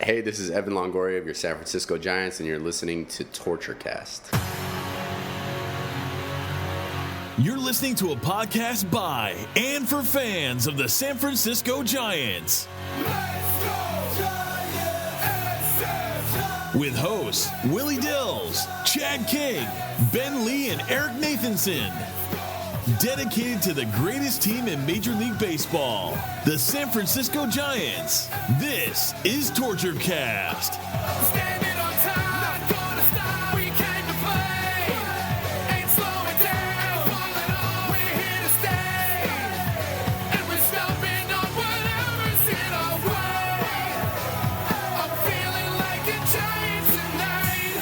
Hey, this is Evan Longoria of your San Francisco Giants, and you're listening to Torture Cast. You're listening to a podcast by and for fans of the San Francisco Giants. Let's go, Giants! With hosts Willie Dills, Chad King, Ben Lee, and Eric Nathanson. Dedicated to the greatest team in Major League Baseball, the San Francisco Giants. This is Torture Cast. Standing on time, not gonna stop. We came to play, ain't slowing down. Falling on, we're here to stay, and we're stomping on whatever's in our way. I'm feeling like a Giant tonight.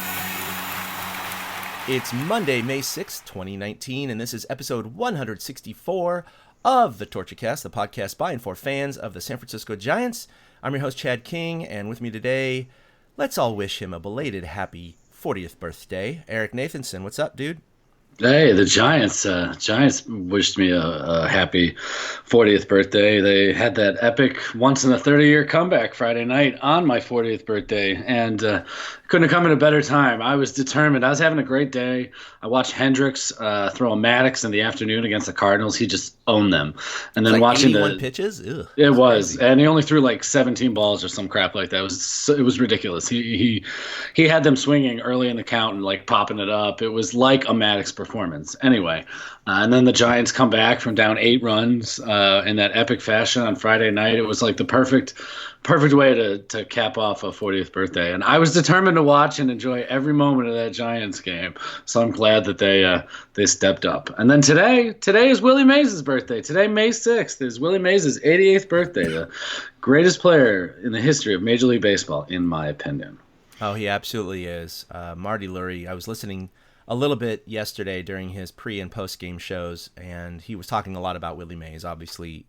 It's Monday, May 6th, 2019, and this is episode 164 of the Torture Cast, the podcast by and for fans of the San Francisco Giants. I'm your host, Chad King, and with me today, let's all wish him a belated happy 40th birthday. Eric Nathanson, what's up, dude? Hey, the Giants wished me a happy 40th birthday. They had that epic once-in-a-30-year comeback Friday night on my 40th birthday, and couldn't have come at a better time. I was determined. I was having a great day. I watched Hendricks throw a Maddox in the afternoon against the Cardinals. He just owned them. And then like watching 81 pitches? Ugh, it was, crazy. And he only threw like 17 balls or some crap like that. It was ridiculous. He had them swinging early in the count and like popping it up. It was like a Maddox performance. Anyway, and then the Giants come back from down 8 runs in that epic fashion on Friday night. It was like the perfect way to cap off a 40th birthday. And I was determined to watch and enjoy every moment of that Giants game. So I'm glad that they stepped up. And then today is Willie Mays' birthday. Today, May 6th, is Willie Mays' 88th birthday, the greatest player in the history of Major League Baseball, in my opinion. Oh, he absolutely is. Marty Lurie, I was listening a little bit yesterday during his pre- and post-game shows, and he was talking a lot about Willie Mays, obviously,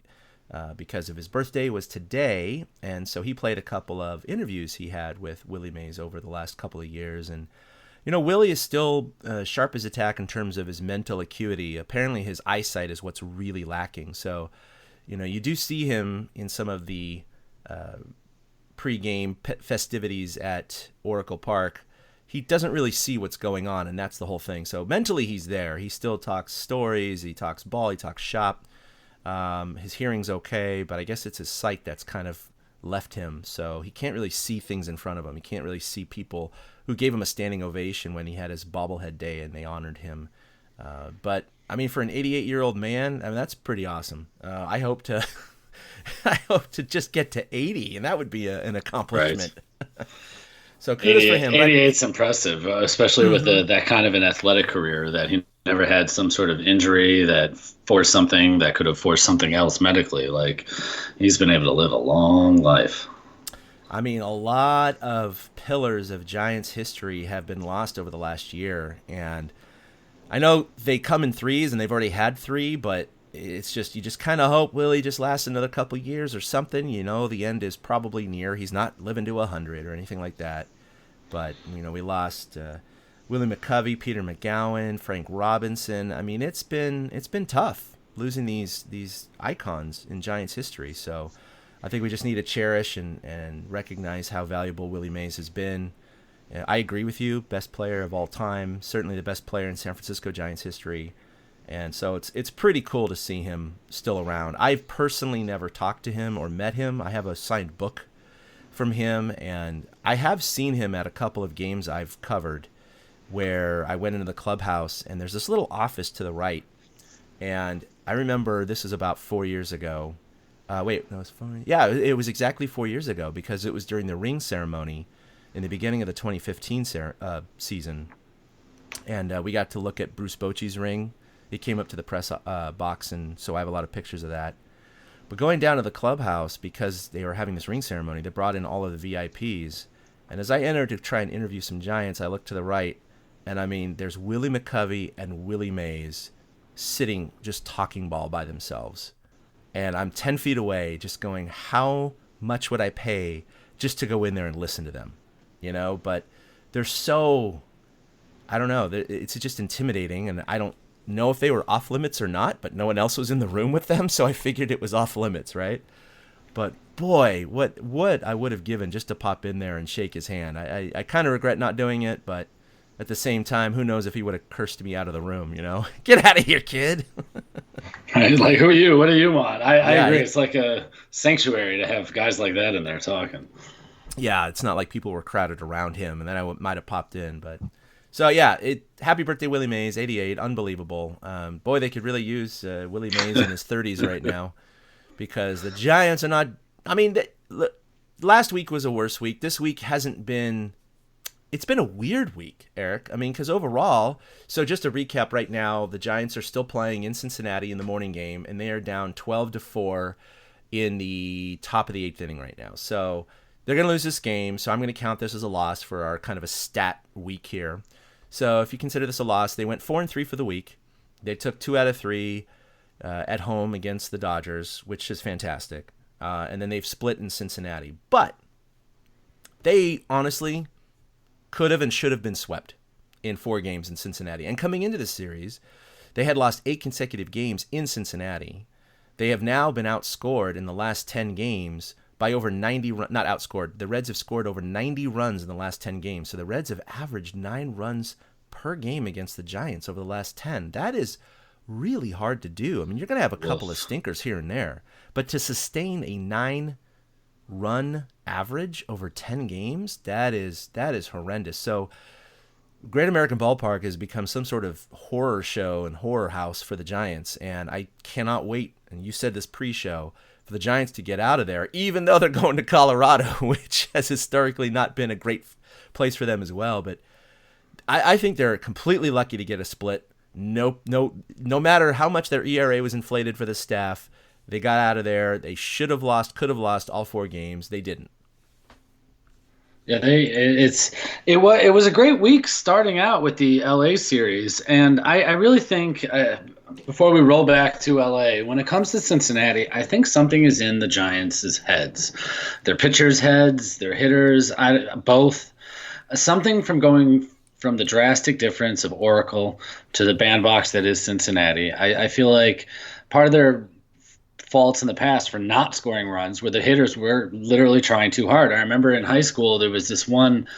because of his birthday was today, and so he played a couple of interviews he had with Willie Mays over the last couple of years. And you know, Willie is still sharp as a tack in terms of his mental acuity. Apparently his eyesight is what's really lacking. So, you know, you do see him in some of the pre-game festivities at Oracle Park. He doesn't really see what's going on, and that's the whole thing. So mentally he's there. He still talks stories, he talks ball, he talks shop. His hearing's okay, but I guess it's his sight that's kind of left him. So he can't really see things in front of him. He can't really see people who gave him a standing ovation when he had his bobblehead day and they honored him. But I mean, for an 88-year-old man, I mean, that's pretty awesome. I hope to just get to 80, and that would be an accomplishment. Right. So kudos for him. 88's impressive, especially with that kind of an athletic career, that he never had some sort of injury that forced something that could have forced something else medically. Like, he's been able to live a long life. I mean, a lot of pillars of Giants history have been lost over the last year, and I know they come in threes, and they've already had 3, but it's just, you just kind of hope Willie just lasts another couple years or something. You know, the end is probably near. He's not living to 100 or anything like that. But, you know, we lost Willie McCovey, Peter McGowan, Frank Robinson. I mean, it's been tough losing these icons in Giants history. So I think we just need to cherish and recognize how valuable Willie Mays has been. I agree with you, best player of all time, certainly the best player in San Francisco Giants history. And so it's pretty cool to see him still around. I've personally never talked to him or met him. I have a signed book from him, and I have seen him at a couple of games I've covered where I went into the clubhouse, and there's this little office to the right. And I remember this is about 4 years ago. It was 4. Yeah, it was exactly 4 years ago, because it was during the ring ceremony in the beginning of the 2015 season. And we got to look at Bruce Bochy's ring. He came up to the press box, and so I have a lot of pictures of that. But going down to the clubhouse, because they were having this ring ceremony, they brought in all of the VIPs. And as I entered to try and interview some Giants, I looked to the right, and I mean, there's Willie McCovey and Willie Mays sitting just talking ball by themselves. And I'm 10 feet away just going, how much would I pay just to go in there and listen to them? You know, but they're so, I don't know, it's just intimidating, and I don't know if they were off limits or not, but no one else was in the room with them, so I figured it was off limits, right? But boy, what I would have given just to pop in there and shake his hand. I kind of regret not doing it, but at the same time, who knows if he would have cursed me out of the room, Get out of here, kid. Like, who are you? What do you want? I agree. It's like a sanctuary to have guys like that in there talking. Yeah, it's not like people were crowded around him, and then I might have popped in. But so, yeah, happy birthday, Willie Mays, 88, unbelievable. Boy, they could really use Willie Mays in his 30s right now, because the Giants are not – I mean, last week was a worse week. This week hasn't been – it's been a weird week, Eric. I mean, because overall – so just to recap right now, the Giants are still playing in Cincinnati in the morning game, and they are down 12-4 in the top of the 8th inning right now. So they're going to lose this game, so I'm going to count this as a loss for our kind of a stat week here. So if you consider this a loss, they went 4-3 for the week. They took 2 out of 3 at home against the Dodgers, which is fantastic. And then they've split in Cincinnati. But they honestly could have and should have been swept in 4 games in Cincinnati. And coming into this series, they had lost 8 consecutive games in Cincinnati. They have now been outscored in the last 10 games by over 90 runs. Not outscored. The Reds have scored over 90 runs in the last 10 games. So the Reds have averaged 9 runs per game against the Giants over the last 10. That is really hard to do. I mean, you're going to have a couple of stinkers here and there. But to sustain a 9-run average over 10 games, that is horrendous. So Great American Ballpark has become some sort of horror show and horror house for the Giants. And I cannot wait, and you said this pre-show, for the Giants to get out of there, even though they're going to Colorado, which has historically not been a great place for them as well. But I think they're completely lucky to get a split. No matter how much their ERA was inflated for the staff, they got out of there. They should have lost, could have lost all 4 games. They didn't. Yeah, it was a great week starting out with the LA series, and I really think before we roll back to LA, when it comes to Cincinnati, I think something is in the Giants' heads, their pitchers' heads, their hitters, both. Something from going from the drastic difference of Oracle to the bandbox that is Cincinnati. I feel like part of their faults in the past for not scoring runs where the hitters were literally trying too hard. I remember in high school there was this one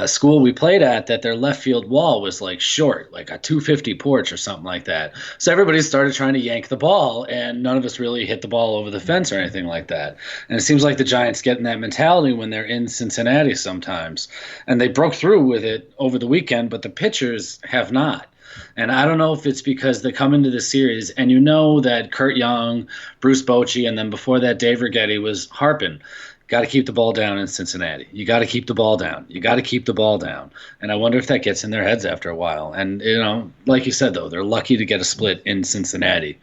school we played at that their left field wall was like short, like a 250 porch or something like that. So everybody started trying to yank the ball, and none of us really hit the ball over the fence or anything like that. And it seems like the Giants get in that mentality when they're in Cincinnati sometimes. And they broke through with it over the weekend, but the pitchers have not. And I don't know if it's because they come into the series and you know that Kurt Young, Bruce Bochy, and then before that Dave Righetti was harping, got to keep the ball down in Cincinnati. You got to keep the ball down. You got to keep the ball down. And I wonder if that gets in their heads after a while. And, like you said, though, they're lucky to get a split in Cincinnati.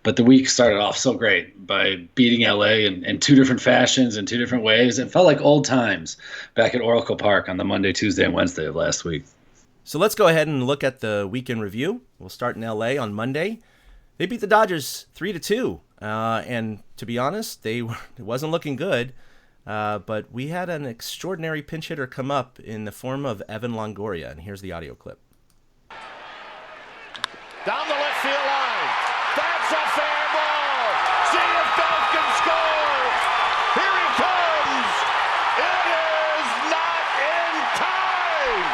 But the week started off so great by beating LA in 2 different fashions in 2 different ways. It felt like old times back at Oracle Park on the Monday, Tuesday, and Wednesday of last week. So let's go ahead and look at the weekend review. We'll start in LA on Monday. They beat the Dodgers 3-2. And to be honest, it wasn't looking good. But we had an extraordinary pinch hitter come up in the form of Evan Longoria. And here's the audio clip. Down the left field line. That's a fair ball. See if Belt can score. Here he comes. It is not in time.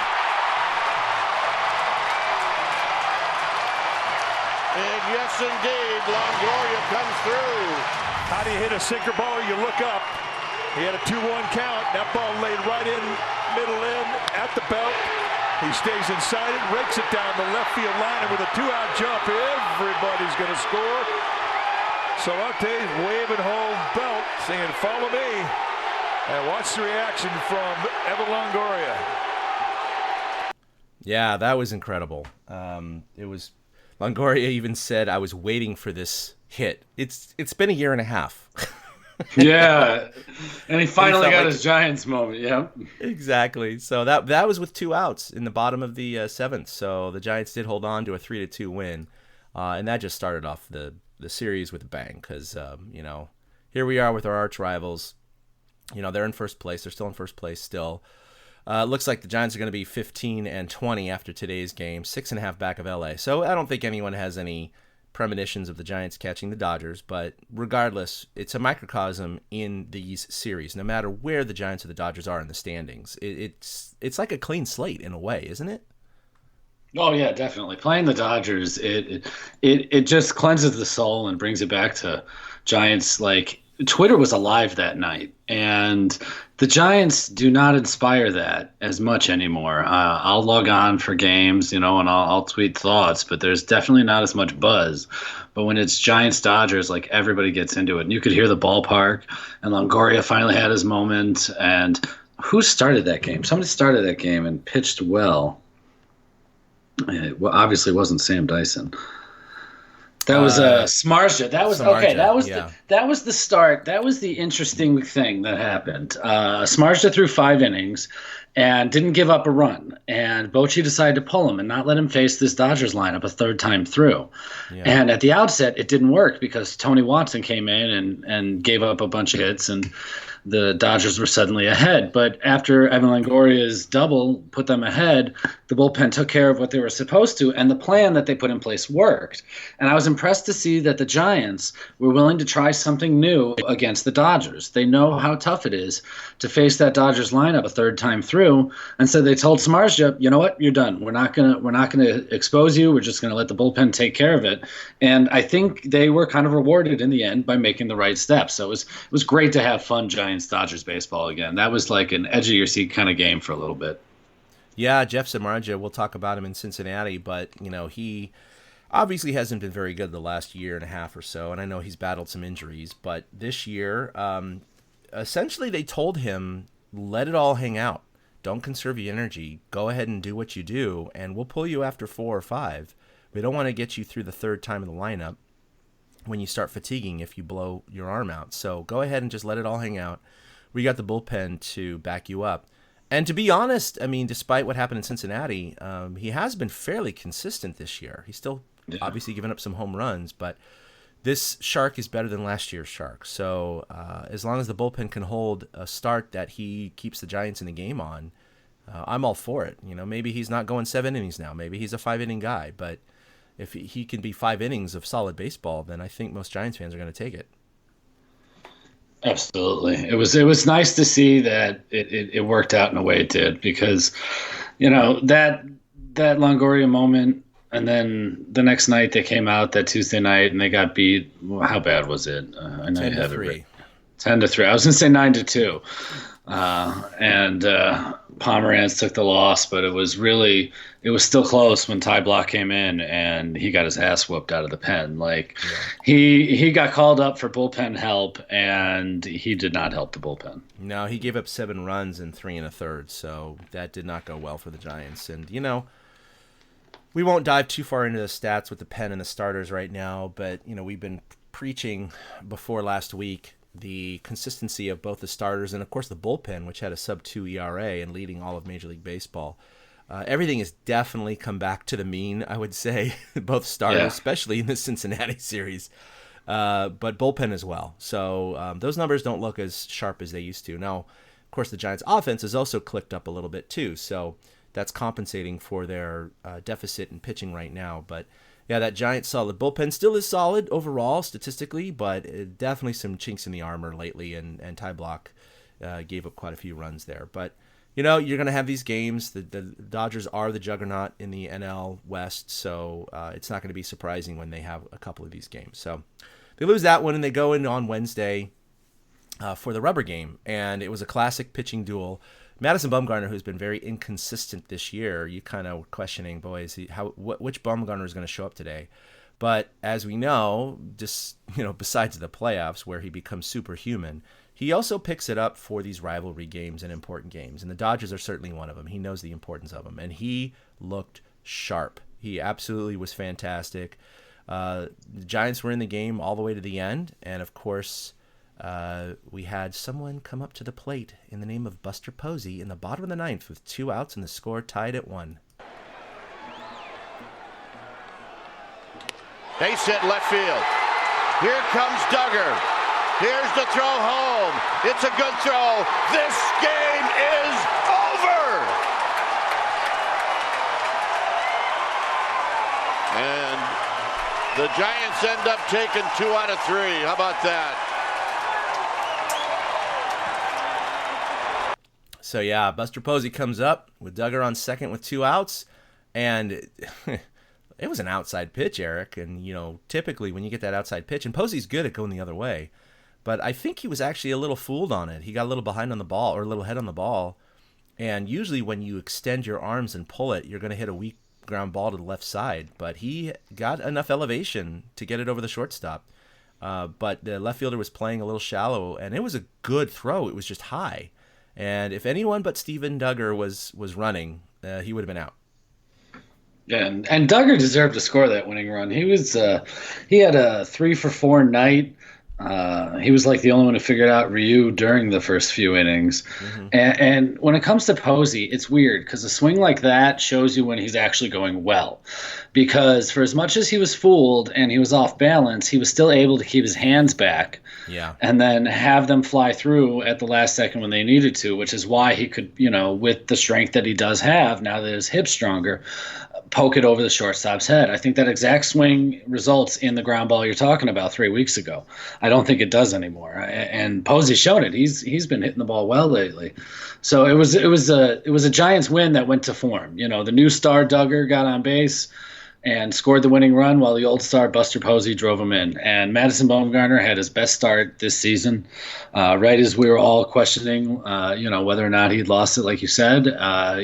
And yes, indeed, Longoria comes through. How do you hit a sinker ball? You look up. He had a 2-1 count. That ball laid right in, middle in, at the belt. He stays inside it, rakes it down the left field line, and with a 2-out jump, everybody's going to score. Solante's waving home Belt, saying, "Follow me." And watch the reaction from Evan Longoria. Yeah, that was incredible. Longoria even said, "I was waiting for this hit." It's been a year and a half. Yeah, and he finally got his Giants moment. Yeah, exactly. So that was with 2 outs in the bottom of the 7th. So the Giants did hold on to a 3-2 win, and that just started off the series with a bang. Because here we are with our arch rivals. They're in first place. They're still in first place still. Looks like the Giants are going to be 15-20 after today's game, 6.5 back of LA. So I don't think anyone has any premonitions of the Giants catching the Dodgers, but regardless, it's a microcosm in these series. No matter where the Giants or the Dodgers are in the standings, it's like a clean slate in a way, isn't it? Oh yeah, definitely. Playing the Dodgers, it just cleanses the soul and brings it back to Giants. Like, Twitter was alive that night, and the Giants do not inspire that as much anymore. I'll log on for games, and I'll tweet thoughts, but there's definitely not as much buzz. But when it's Giants Dodgers, like, everybody gets into it, and you could hear the ballpark. And Longoria finally had his moment. And who started that game? Somebody started that game and pitched well. Well, obviously, it wasn't Sam Dyson. That was Smarja. That was Samardzija, okay. That was yeah. that was the start. That was the interesting thing that happened. Smarja threw 5 innings and didn't give up a run. And Bochy decided to pull him and not let him face this Dodgers lineup a third time through. Yeah. And at the outset, it didn't work because Tony Watson came in and gave up a bunch of hits, and the Dodgers were suddenly ahead. But after Evan Longoria's double put them ahead, the bullpen took care of what they were supposed to, and the plan that they put in place worked. And I was impressed to see that the Giants were willing to try something new against the Dodgers. They know how tough it is to face that Dodgers lineup a third time through, and so they told Samardzija, you know what, you're done. We're not gonna expose you. We're just gonna let the bullpen take care of it. And I think they were kind of rewarded in the end by making the right steps. So it was great to have fun Giants-Dodgers baseball again. That was like an edge of your seat kind of game for a little bit. Yeah, Jeff Samardzija, we'll talk about him in Cincinnati, but he obviously hasn't been very good the last year and a half or so, and I know he's battled some injuries, but this year, essentially they told him, let it all hang out. Don't conserve your energy. Go ahead and do what you do, and we'll pull you after 4 or 5. We don't want to get you through the third time in the lineup when you start fatiguing if you blow your arm out. So go ahead and just let it all hang out. We got the bullpen to back you up. And to be honest, I mean, despite what happened in Cincinnati, he has been fairly consistent this year. He's still obviously given up some home runs, but this Shark is better than last year's Shark. So as long as the bullpen can hold a start that he keeps the Giants in the game on, I'm all for it. Maybe he's not going 7 innings now. Maybe he's a 5-inning guy. But if he can be 5 innings of solid baseball, then I think most Giants fans are going to take it. Absolutely. It was nice to see that it worked out in a way it did, because, that Longoria moment, and then the next night they came out that Tuesday night and they got beat. Well, how bad was it? I know 10-3. 10-3. I was going to say 9-2. And Pomeranz took the loss, but it was still close when Ty Block came in and he got his ass whooped out of the pen. He got called up for bullpen help, and he did not help the bullpen. No, he gave up 7 runs in 3 1/3, so that did not go well for the Giants. And we won't dive too far into the stats with the pen and the starters right now, but we've been preaching before last week the consistency of both the starters and, of course, the bullpen, which had a sub-2 ERA and leading all of Major League Baseball. Everything has definitely come back to the mean, I would say, both starters, especially in the Cincinnati series, but bullpen as well. So those numbers don't look as sharp as they used to. Now, of course, the Giants' offense has also clicked up a little bit too, so that's compensating for their deficit in pitching right now. But yeah, that Giants solid bullpen still is solid overall statistically, but definitely some chinks in the armor lately, and Ty Block gave up quite a few runs there. But you're going to have these games. The Dodgers are the juggernaut in the NL West, so it's not going to be surprising when they have a couple of these games. So they lose that one, and they go in on Wednesday for the rubber game, and it was a classic pitching duel. Madison Bumgarner, who's been very inconsistent this year, you kind of questioning, boys, which Bumgarner is going to show up today. But as we know, just besides the playoffs where he becomes superhuman, he also picks it up for these rivalry games and important games. And the Dodgers are certainly one of them. He knows the importance of them, and he looked sharp. He absolutely was fantastic. The Giants were in the game all the way to the end, and of course, we had someone come up to the plate in the name of Buster Posey in the bottom of the 9th with 2 outs and the score tied at 1. Base hit left field. Here comes Duggar. Here's the throw home. It's a good throw. This game is over. And The Giants end up taking 2 out of 3. How about that? So yeah, Buster Posey comes up with Duggar on second with 2 outs, and it was an outside pitch, Eric. And typically when you get that outside pitch, and Posey's good at going the other way, but I think he was actually a little fooled on it. He got a little behind on the ball, or a little head on the ball, and usually when you extend your arms and pull it, you're going to hit a weak ground ball to the left side. But he got enough elevation to get it over the shortstop. But the left fielder was playing a little shallow, and it was a good throw. It was just high. And if anyone but Steven Duggar was running, he would have been out. Yeah, and Duggar deserved to score that winning run. He had a 3-for-4 night. He was like the only one who figured out Ryu during the first few innings. Mm-hmm. And when it comes to Posey, it's weird because a swing like that shows you when he's actually going well. Because for as much as he was fooled and he was off balance, he was still able to keep his hands back. Yeah. And then have them fly through at the last second when they needed to, which is why he could, with the strength that he does have now that his hip's stronger, poke it over the shortstop's head. I think that exact swing results in the ground ball you're talking about 3 weeks ago. I don't think it does anymore. And Posey's shown it. He's been hitting the ball well lately. So it was a Giants win that went to form. The new star Duggar got on base and scored the winning run while the old star Buster Posey drove him in. And Madison Bumgarner had his best start this season, right as we were all questioning, whether or not he'd lost it, like you said.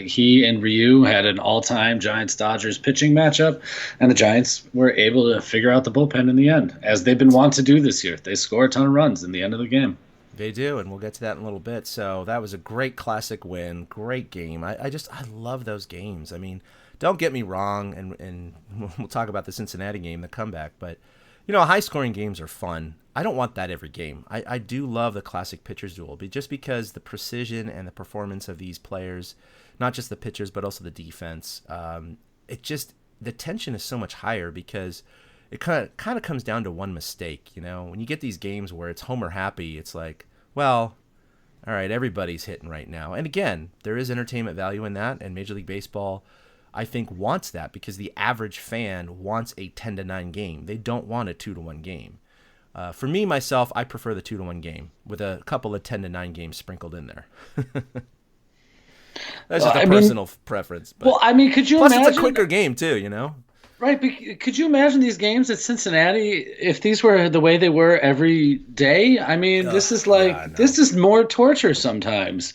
He and Ryu had an all-time Giants-Dodgers pitching matchup, and the Giants were able to figure out the bullpen in the end, as they've been wont to do this year. They score a ton of runs in the end of the game. They do, and we'll get to that in a little bit. So that was a great classic win, great game. I love those games. I mean, don't get me wrong, and we'll talk about the Cincinnati game, the comeback, but, high-scoring games are fun. I don't want that every game. I do love the classic pitchers duel, but just because the precision and the performance of these players, not just the pitchers, but also the defense, the tension is so much higher because it kind of comes down to one mistake. When you get these games where it's homer happy, it's like, well, all right, everybody's hitting right now. And again, there is entertainment value in that, and Major League Baseball, I think, wants that because the average fan wants a 10-9 game. They don't want a 2-1 game. For me, myself, I prefer the 2-1 game with a couple of 10-9 games sprinkled in there. That's just a personal preference. But. Could you Plus, imagine? it's a quicker game too, Right, but could you imagine these games at Cincinnati if these were the way they were every day? This is more torture sometimes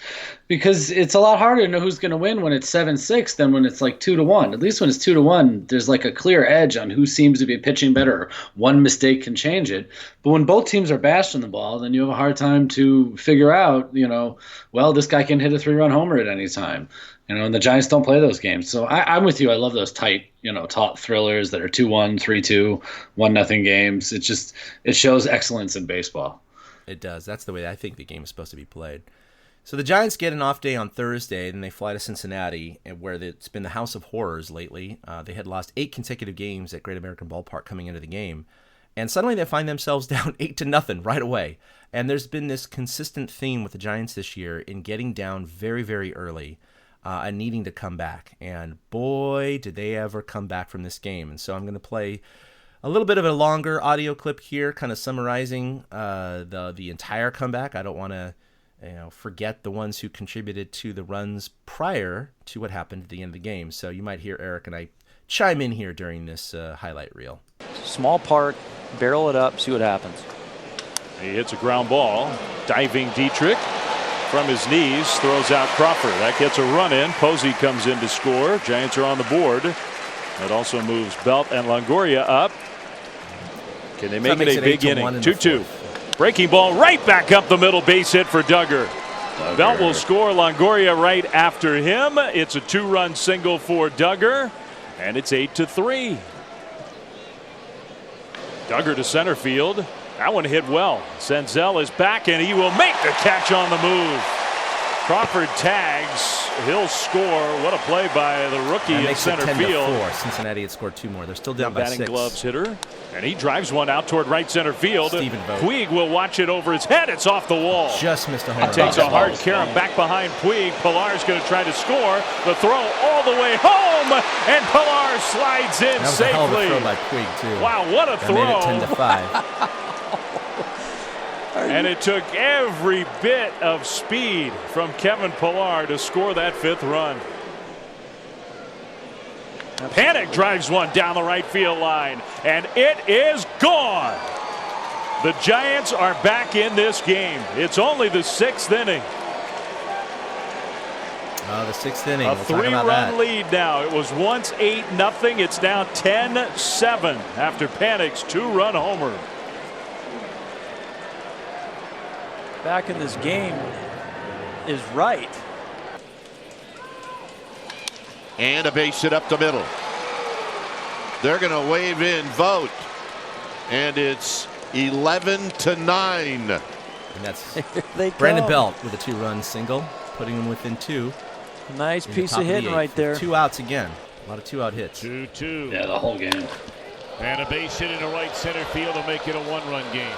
because it's a lot harder to know who's going to win when it's 7-6 than when it's like 2-1. At least when it's 2-1, there's like a clear edge on who seems to be pitching better. One mistake can change it. But when both teams are bashed on the ball, then you have a hard time to figure out, this guy can hit a 3-run homer at any time. And the Giants don't play those games. So I'm with you. I love those tight, taut thrillers that are 2-1, 3-2, 1-0 games. It shows excellence in baseball. It does. That's the way I think the game is supposed to be played. So the Giants get an off day on Thursday, then they fly to Cincinnati, where it's been the house of horrors lately. They had lost 8 consecutive games at Great American Ballpark coming into the game. And suddenly they find themselves down 8-0 right away. And there's been this consistent theme with the Giants this year in getting down very, very early. And needing to come back. And boy, did they ever come back from this game. And so I'm going to play a little bit of a longer audio clip here, kind of summarizing the entire comeback. I don't want to forget the ones who contributed to the runs prior to what happened at the end of the game. So you might hear Eric and I chime in here during this highlight reel. Small park, barrel it up, see what happens. He hits a ground ball. Diving Dietrich. From his knees, throws out Crawford. That gets a run in. Posey comes in to score. Giants are on the board. That also moves Belt and Longoria up. Can they make it a big inning? 2-2. Breaking ball right back up the middle. Base hit for Duggar. Belt will score. Longoria right after him. It's a 2-run single for Duggar. And it's 8-3. Duggar to center field. That one hit well. Senzel is back, and he will make the catch on the move. Crawford tags. He'll score. What a play by the rookie in center field. 10-4. Cincinnati had scored 2 more. They're still down by 6. Batting gloves hitter. And he drives one out toward right center field. Vogt. Puig will watch it over his head. It's off the wall. Just missed a home run. Takes a hard carom back behind Puig. Pilar's going to try to score. The throw all the way home. And Pilar slides in that was safely. A hell of a throw by Puig, too. Wow, what a throw. Made it 10-5. And it took every bit of speed from Kevin Pilar to score that 5th run. Panic drives one down the right field line, and it is gone. The Giants are back in this game. It's only the 6th inning. Oh, the 6th inning. A we'll 3-run lead now. It was once 8-0. It's now 10-7 after Panic's 2-run homer. Back in this game is right. And a base hit up the middle. They're going to wave in Vogt. And it's 11-9. And that's Brandon Belt with a 2-run single, putting him within 2. Nice piece of hitting right there. 2 outs again. A lot of 2-out hits. 2-2. Yeah, the whole game. And a base hit into right center field will make it a 1-run game.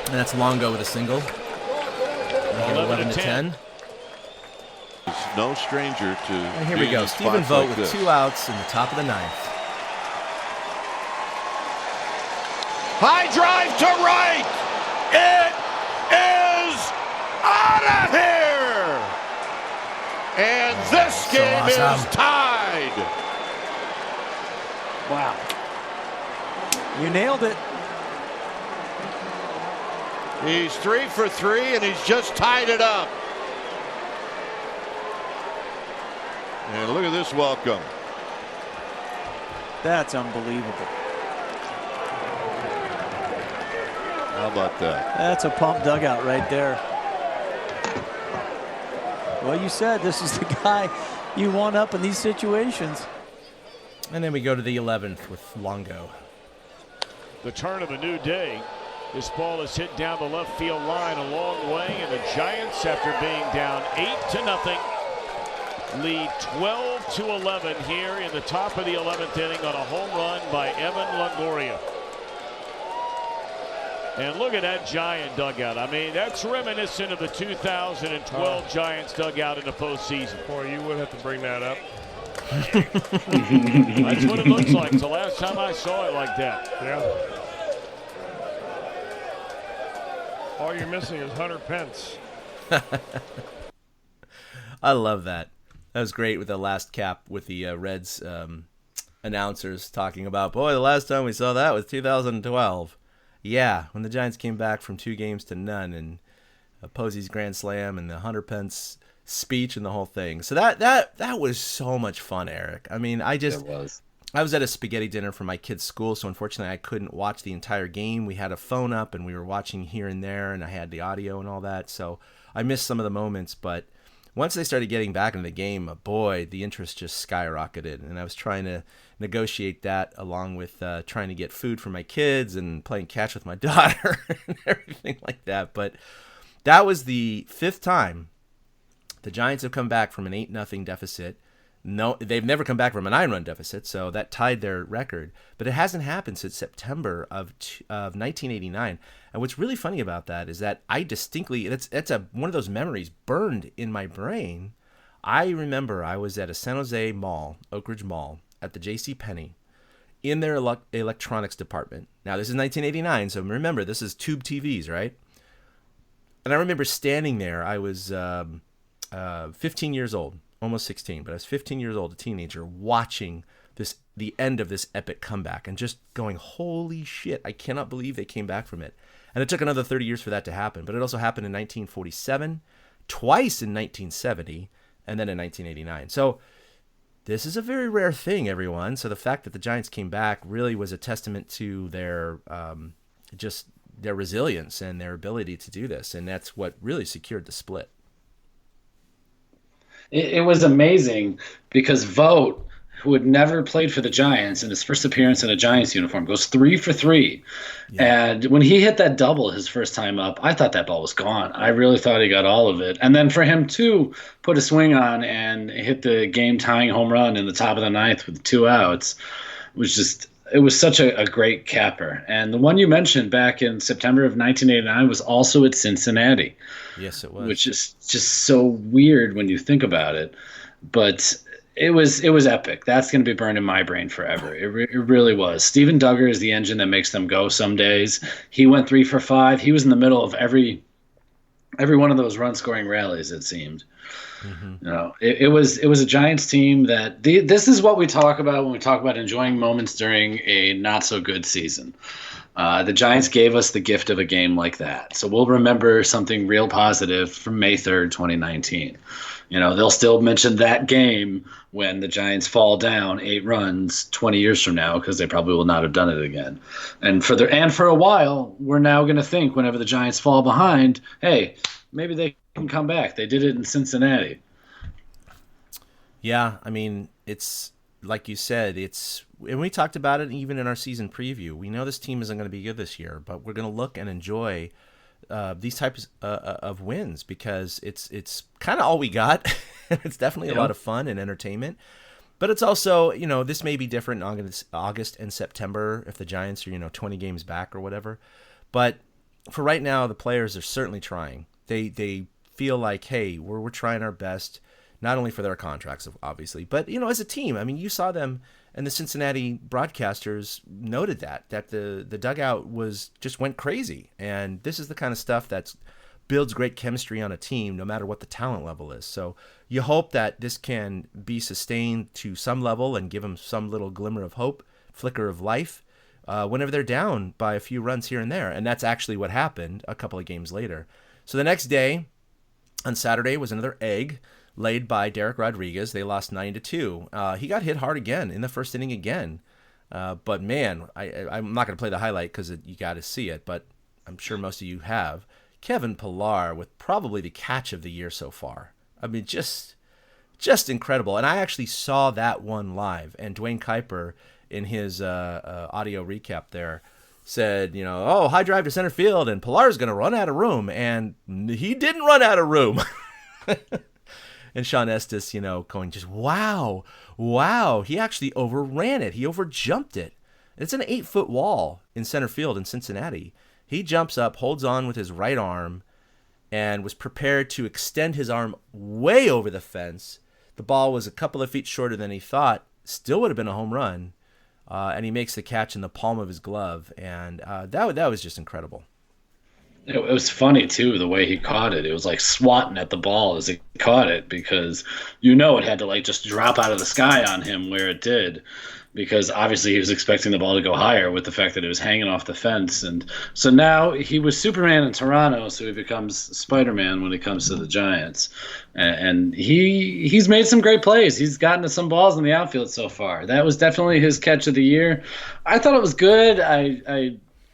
And that's Longo with a single. 11-10. He's no stranger to. And here we go. Stephen Vogt with 2 outs in the top of the 9th. High drive to right. It is out of here. And this game is tied. Wow. You nailed it. He's 3 for 3, and he's just tied it up. And look at this welcome. That's unbelievable. How about that? That's a pump dugout right there. Well, you said this is the guy you want up in these situations. And then we go to the 11th with Longo. The turn of a new day. This ball is hit down the left field line a long way, and the Giants, after being down 8-0, lead 12-11 here in the top of the 11th inning on a home run by Evan Longoria. And look at that Giant dugout. I mean, that's reminiscent of the 2012 Giants dugout in the postseason. Boy, you would have to bring that up. That's what it looks like. It's the last time I saw it like that. Yeah. All you're missing is Hunter Pence. I love that. That was great with the last cap with the Reds announcers talking about, boy, the last time we saw that was 2012. Yeah, when the Giants came back from 2 games to none, and Posey's grand slam and the Hunter Pence speech and the whole thing. So that was so much fun, Eric. I mean, I was at a spaghetti dinner for my kids' school, so unfortunately I couldn't watch the entire game. We had a phone up and we were watching here and there, and I had the audio and all that, so I missed some of the moments. But once they started getting back into the game, boy, the interest just skyrocketed, and I was trying to negotiate that along with trying to get food for my kids and playing catch with my daughter and everything like that. But that was the 5th time the Giants have come back from an 8-0 deficit. No, they've never come back from a 9-run deficit, so that tied their record. But it hasn't happened since September of 1989. And what's really funny about that is that I distinctly, one of those memories burned in my brain. I remember I was at a San Jose mall, Oak Ridge Mall, at the J.C. Penney, in their electronics department. Now, this is 1989, so remember, this is tube TVs, right? And I remember standing there. I was 15 years old. Almost 16, but I was 15 years old, a teenager, watching the end of this epic comeback and just going, holy shit, I cannot believe they came back from it. And it took another 30 years for that to happen, but it also happened in 1947, twice in 1970, and then in 1989. So this is a very rare thing, everyone. So the fact that the Giants came back really was a testament to their their resilience and their ability to do this, and that's what really secured the split. It was amazing because Vogt, who had never played for the Giants in his first appearance in a Giants uniform, goes 3 for 3. Yeah. And when he hit that double his first time up, I thought that ball was gone. I really thought he got all of it. And then for him to put a swing on and hit the game-tying home run in the top of the ninth with 2 outs was just – it was such a great capper. And the one you mentioned back in September of 1989 was also at Cincinnati. Yes, it was. Which is just so weird when you think about it. But it was epic. That's going to be burned in my brain forever. It really was. Steven Duggar is the engine that makes them go some days. He went 3 for 5. He was in the middle of every one of those run-scoring rallies, it seemed. Mm-hmm. You know, it was a Giants team that this is what we talk about when we talk about enjoying moments during a not so good season. The Giants gave us the gift of a game like that, so we'll remember something real positive from May 3rd, 2019. You know, they'll still mention that game when the Giants fall down 8 runs 20 years from now, because they probably will not have done it again. And for a while, we're now going to think whenever the Giants fall behind, hey, maybe they can come back. They did it in Cincinnati. Yeah, I mean, it's like you said, and we talked about it even in our season preview. We know this team isn't going to be good this year, but we're going to look and enjoy these types of wins because it's kind of all we got. It's definitely a lot of fun and entertainment, but it's also, you know, this may be different in August and September if the Giants are, 20 games back or whatever. But for right now, the players are certainly trying. They feel like, hey, we're trying our best, not only for their contracts, obviously, but, as a team. I mean, you saw them, and the Cincinnati broadcasters noted that the dugout just went crazy. And this is the kind of stuff that builds great chemistry on a team, no matter what the talent level is. So you hope that this can be sustained to some level and give them some little glimmer of hope, flicker of life, whenever they're down by a few runs here and there. And that's actually what happened a couple of games later. So the next day, on Saturday, was another egg laid by Derek Rodriguez. They lost 9-2. He got hit hard again in the first inning again. But man, I'm not going to play the highlight because you got to see it, but I'm sure most of you have. Kevin Pillar with probably the catch of the year so far. I mean, just incredible. And I actually saw that one live. And Dwayne Kuiper, in his audio recap there, said, high drive to center field, and Pillar's going to run out of room. And he didn't run out of room. And Sean Estes, going just, wow. He actually overran it. He overjumped it. It's an 8-foot wall in center field in Cincinnati. He jumps up, holds on with his right arm, and was prepared to extend his arm way over the fence. The ball was a couple of feet shorter than he thought. Still would have been a home run. And he makes the catch in the palm of his glove. And that was just incredible. It was funny, too, the way he caught it. It was like swatting at the ball as he caught it because it had to just drop out of the sky on him where it did, because obviously he was expecting the ball to go higher with the fact that it was hanging off the fence. And so now he was Superman in Toronto, so he becomes Spider-Man when it comes to the Giants. And he's made some great plays. He's gotten to some balls in the outfield so far. That was definitely his catch of the year. I thought it was good.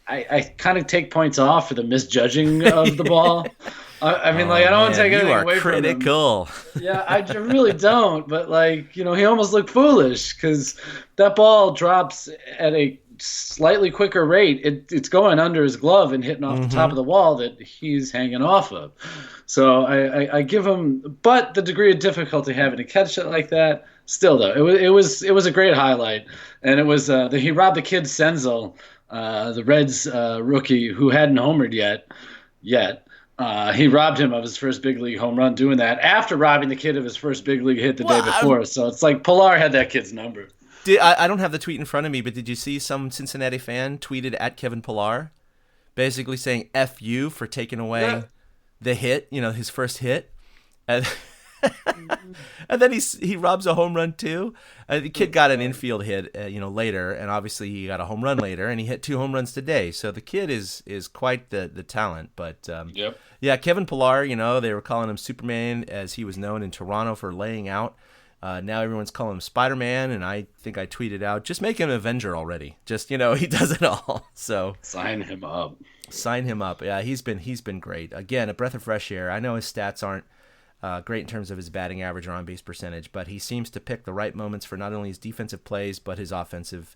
I kind of take points off for the misjudging of the ball. I don't want to take anything away from him. You are critical. Yeah, I really don't. But, he almost looked foolish because that ball drops at a slightly quicker rate. It's going under his glove and hitting off the top of the wall that he's hanging off of. So I give him – but the degree of difficulty having to catch it like that, still, though, it was a great highlight. And it was he robbed the kid Senzel, the Reds rookie who hadn't homered yet. He robbed him of his first big league home run doing that after robbing the kid of his first big league hit the day before. So it's like Pillar had that kid's number. I don't have the tweet in front of me, but did you see some Cincinnati fan tweeted at Kevin Pillar basically saying F you for taking away the hit, his first hit? And and then he robs a home run too. The kid got an infield hit, later, and obviously he got a home run later, and he hit 2 home runs today. So the kid is quite the talent. But yeah, Kevin Pillar, they were calling him Superman as he was known in Toronto for laying out. Now everyone's calling him Spider-Man, and I think I tweeted out, just make him Avenger already. Just he does it all. So sign him up. Yeah, he's been great. Again, a breath of fresh air. I know his stats aren't great in terms of his batting average or on-base percentage, but he seems to pick the right moments for not only his defensive plays, but his offensive,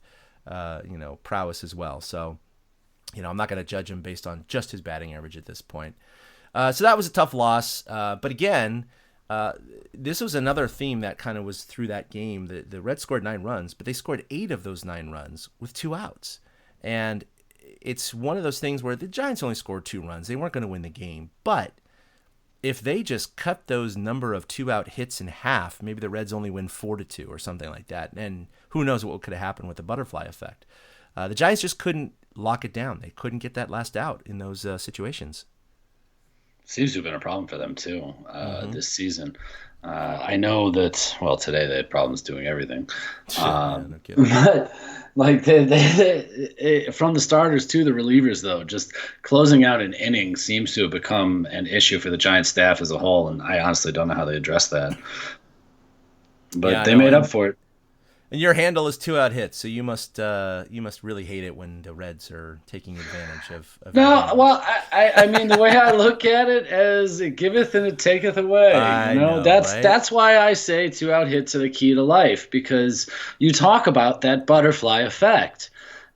prowess as well. So, I'm not going to judge him based on just his batting average at this point. So that was a tough loss. But again, this was another theme that kind of was through that game. The Reds scored 9 runs, but they scored 8 of those 9 runs with 2 outs. And it's one of those things where the Giants only scored 2 runs. They weren't going to win the game. But if they just cut those number of 2-out hits in half, maybe the Reds only win 4-2 or something like that. And who knows what could have happened with the butterfly effect. The Giants just couldn't lock it down. They couldn't get that last out in those situations. Seems to have been a problem for them too this season. I know that. Well, today they had problems doing everything, No kidding. but like they from the starters to the relievers, though, just closing out an inning seems to have become an issue for the Giants staff as a whole, and I honestly don't know how they address that. But they made up for it. And your handle is 2-out hits, so you must really hate it when the Reds are taking advantage of No, well, I mean, the way I look at it as it giveth and it taketh away. I know, that's why I say 2-out hits are the key to life, because you talk about that butterfly effect.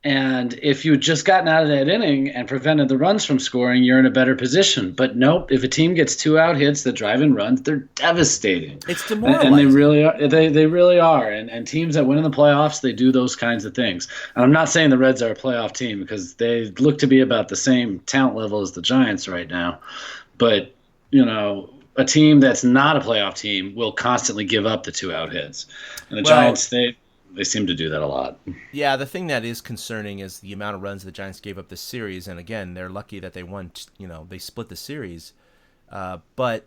And if you'd just gotten out of that inning and prevented the runs from scoring, you're in a better position. But nope, if a team gets 2-out hits that drive in runs, they're devastating. It's demoralizing. And they really are. They really are. And teams that win in the playoffs, they do those kinds of things. And I'm not saying the Reds are a playoff team, because they look to be about the same talent level as the Giants right now. But, a team that's not a playoff team will constantly give up the 2-out hits. And the Giants, they seem to do that a lot. Yeah, the thing that is concerning is the amount of runs the Giants gave up this series. And again, they're lucky that they won, they split the series. But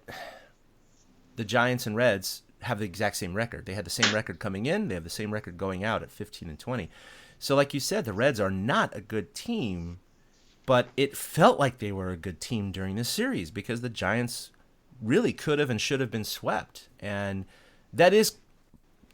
the Giants and Reds have the exact same record. They had the same record coming in. They have the same record going out at 15-20. So like you said, the Reds are not a good team, but it felt like they were a good team during this series because the Giants really could have and should have been swept. And that is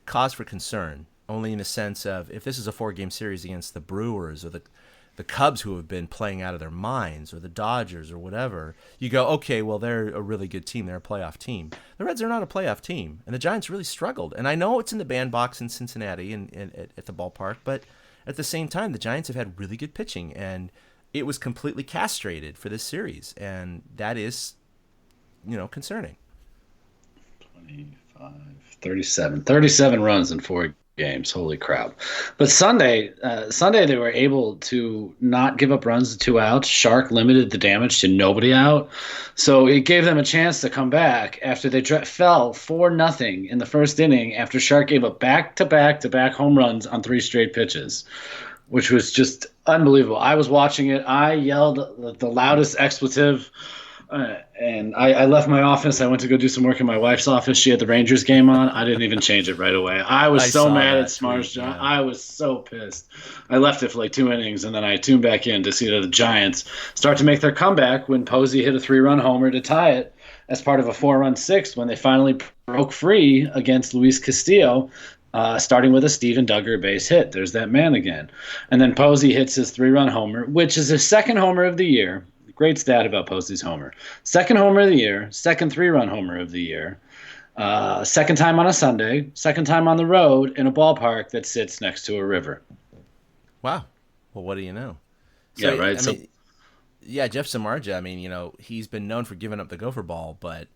cause for concern. Only in the sense of if this is a 4-game series against the Brewers or the Cubs, who have been playing out of their minds, or the Dodgers or whatever, you go, okay, well, they're a really good team. They're a playoff team. The Reds are not a playoff team, and the Giants really struggled. And I know it's in the bandbox in Cincinnati and at the ballpark, but at the same time, the Giants have had really good pitching, and it was completely castrated for this series, and that is, concerning. 25, 37 runs in 4 games. Holy crap. But Sunday they were able to not give up runs to 2 outs. Shark limited the damage to nobody out. So it gave them a chance to come back after they fell 4-0 in the first inning after Shark gave up back-to-back home runs on 3 straight pitches, which was just unbelievable. I was watching it. I yelled the loudest expletive. And I left my office. I went to go do some work in my wife's office. She had the Rangers game on. I didn't even change it right away. I was so mad at Smarsh John. Yeah. I was so pissed. I left it for like 2 innings, and then I tuned back in to see the Giants start to make their comeback when Posey hit a 3-run homer to tie it as part of a 4-run 6th when they finally broke free against Luis Castillo, starting with a Steven Duggar base hit. There's that man again. And then Posey hits his 3-run homer, which is his second homer of the year. Great stat about Posey's homer. Second homer of the year, second 3-run homer of the year, second time on a Sunday, second time on the road in a ballpark that sits next to a river. Wow. Well, what do you know? So, yeah, right. Jeff Samardzija, he's been known for giving up the gopher ball, but,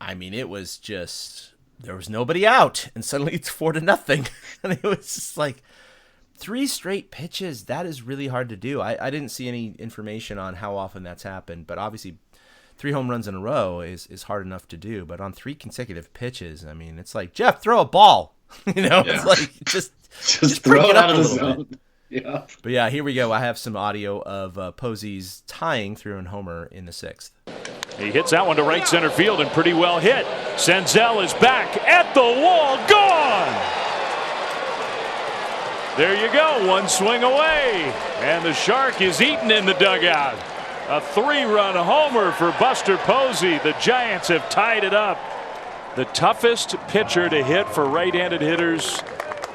it was just, there was nobody out, and suddenly it's 4-0. And it was just like, 3 straight pitches, that is really hard to do. I didn't see any information on how often that's happened, but obviously 3 home runs in a row is hard enough to do. But on 3 consecutive pitches, it's like, Jeff, throw a ball. It's like, just throw it out of the zone. Yeah. But yeah, here we go. I have some audio of Posey's tying 3-run homer in the 6th. He hits that one to right center field and pretty well hit. Senzel is back at the wall, gone! There you go, 1 swing away, and the Shark is eaten in the dugout. A 3-run homer for Buster Posey. The Giants have tied it up. The toughest pitcher to hit for right-handed hitters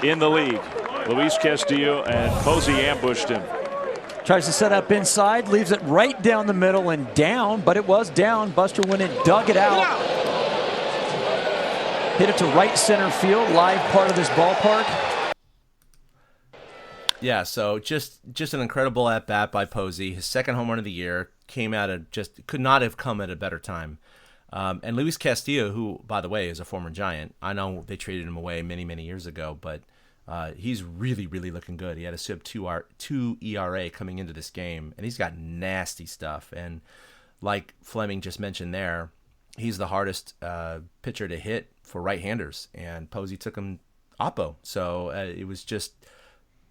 in the league. Luis Castillo, and Posey ambushed him. Tries to set up inside, leaves it right down the middle and down, but it was down. Buster went and dug it out. Hit it to right center field, live part of this ballpark. Yeah, so just an incredible at-bat by Posey. His second home run of the year came out of could not have come at a better time. And Luis Castillo, who, by the way, is a former Giant. I know they traded him away many, many years ago, but he's really, really looking good. He had a sub 2 ERA coming into this game, and he's got nasty stuff. And like Fleming just mentioned there, he's the hardest pitcher to hit for right-handers, and Posey took him oppo. So it was just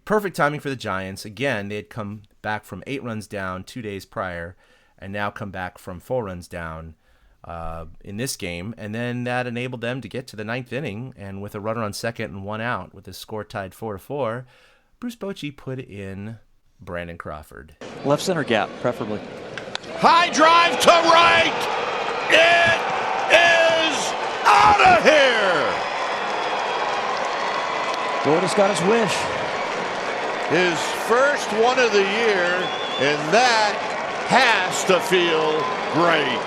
perfect timing for the Giants. Again, they had come back from 8 runs down 2 days prior, and now come back from 4 runs down in this game. And then that enabled them to get to the 9th inning, and with a runner on second and 1 out, with the score tied 4-4, Bruce Bochy put in Brandon Crawford. Left center gap, preferably. High drive to right. It is out of here. Gordis got his wish. His first one of the year, and that has to feel great.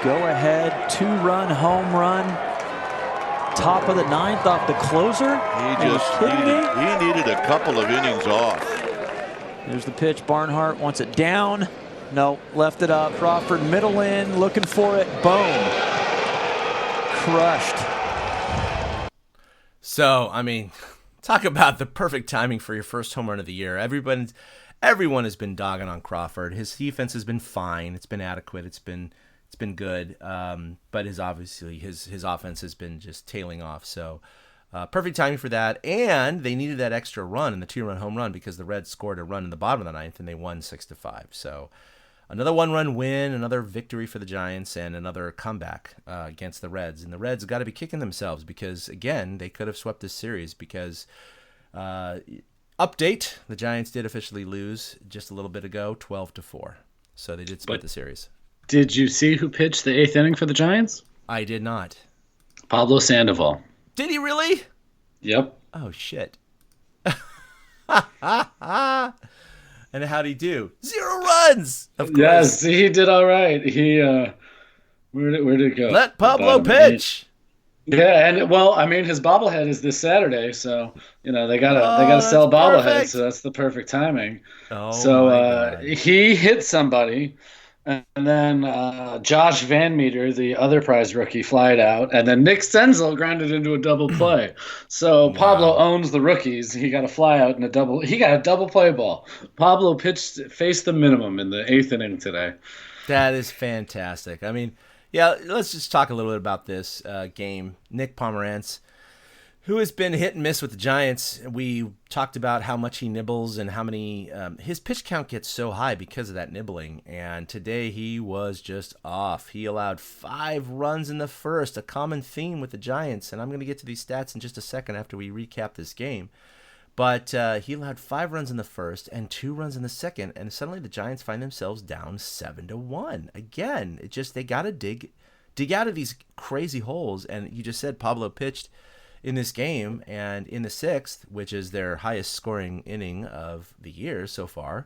Go ahead, 2-run home run. Top of the 9th off the closer. He needed a couple of innings off. There's the pitch. Barnhart wants it down. No, left it up. Crawford middle in, looking for it. Boom. Crushed. So, I mean, talk about the perfect timing for your first home run of the year. Everyone has been dogging on Crawford. His defense has been fine. It's been adequate. It's been good. But his offense has been just tailing off. So perfect timing for that. And they needed that extra run in the 2-run home run because the Reds scored a run in the bottom of the 9th and they won 6-5. So another 1-run win, another victory for the Giants, and another comeback against the Reds. And the Reds got to be kicking themselves because, again, they could have swept this series because, update, the Giants did officially lose just a little bit ago, 12-4. So they did split the series. Did you see who pitched the 8th inning for the Giants? I did not. Pablo Sandoval. Did he really? Yep. Oh, shit. And how'd he do? 0 runs. Of course. Yes, he did all right. He where'd it go? Let Pablo pitch. Yeah, and well, I mean, his bobblehead is this Saturday, so they gotta sell bobbleheads, so that's the perfect timing. Oh, so he hit somebody, and then Josh Van Meter, the other prize rookie, flied out, and then Nick Senzel grounded into a double play. So Pablo owns the rookies. He got a fly out and he got a double play ball. Pablo faced the minimum in the 8th inning today. That is fantastic. I mean, yeah, let's just talk a little bit about this game. Nick Pomerantz, who has been hit and miss with the Giants. We talked about how much he nibbles and how many his pitch count gets so high because of that nibbling. And today he was just off. He allowed 5 runs in the first, a common theme with the Giants. And I'm going to get to these stats in just a second after we recap this game. But he allowed 5 runs in the first and 2 runs in the second. And suddenly the Giants find themselves down 7-1. Again, they got to dig out of these crazy holes. And you just said Pablo pitched in this game, and in the 6th, which is their highest scoring inning of the year so far,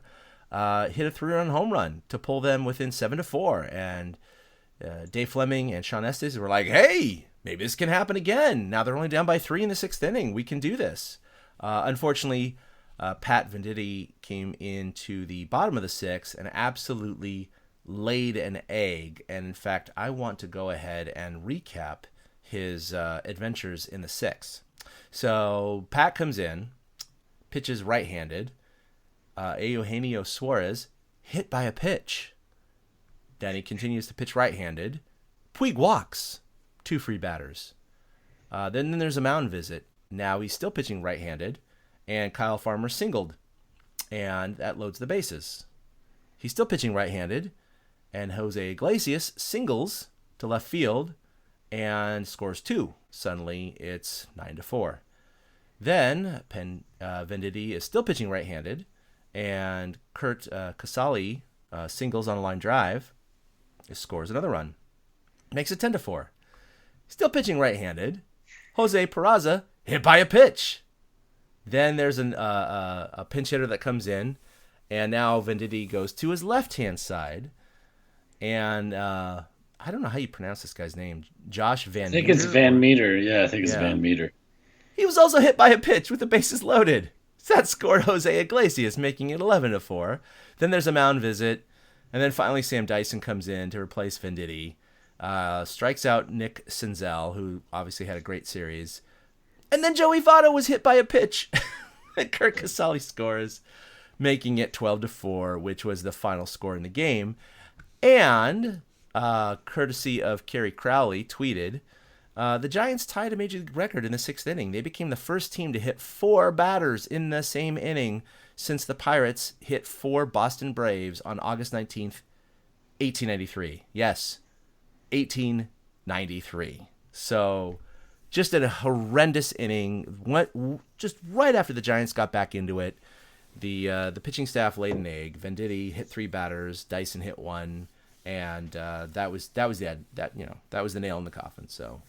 hit a 3-run home run to pull them within 7-4. And Dave Fleming and Sean Estes were like, hey, maybe this can happen again. Now they're only down by 3 in the 6th inning. We can do this. Unfortunately, Pat Venditti came into the bottom of the 6th and absolutely laid an egg. And in fact, I want to go ahead and recap his adventures in the 6th. So Pat comes in, pitches right-handed. Eugenio Suarez hit by a pitch. Then he continues to pitch right-handed. Puig walks. 2 free batters. Then there's a mound visit. Now he's still pitching right-handed, and Kyle Farmer singled, and that loads the bases. He's still pitching right-handed, and Jose Iglesias singles to left field and scores 2. Suddenly it's 9-4. Then Venditti is still pitching right-handed, and Kurt Casali singles on a line drive, scores another run, makes it 10-4. Still pitching right-handed, Jose Peraza hit by a pitch. Then there's a pinch hitter that comes in, and now Venditti goes to his left-hand side, and I I don't know how you pronounce this guy's name. Josh Van. I think it's Van Meter. Yeah, I think it's Van Meter. He was also hit by a pitch with the bases loaded. So that scored Jose Iglesias, making it 11-4. Then there's a mound visit, and then finally Sam Dyson comes in to replace Venditti. Strikes out Nick Senzel, who obviously had a great series. And then Joey Votto was hit by a pitch. And Kurt Casale scores, making it 12-4, which was the final score in the game. And, courtesy of Kerry Crowley, tweeted, the Giants tied a major league record in the 6th inning. They became the first team to hit 4 batters in the same inning since the Pirates hit 4 Boston Braves on August 19th, 1893. Yes, 1893. So just a horrendous inning. Just right after the Giants got back into it, the pitching staff laid an egg. Venditti hit 3 batters, Dyson hit 1, and that was the nail in the coffin. So,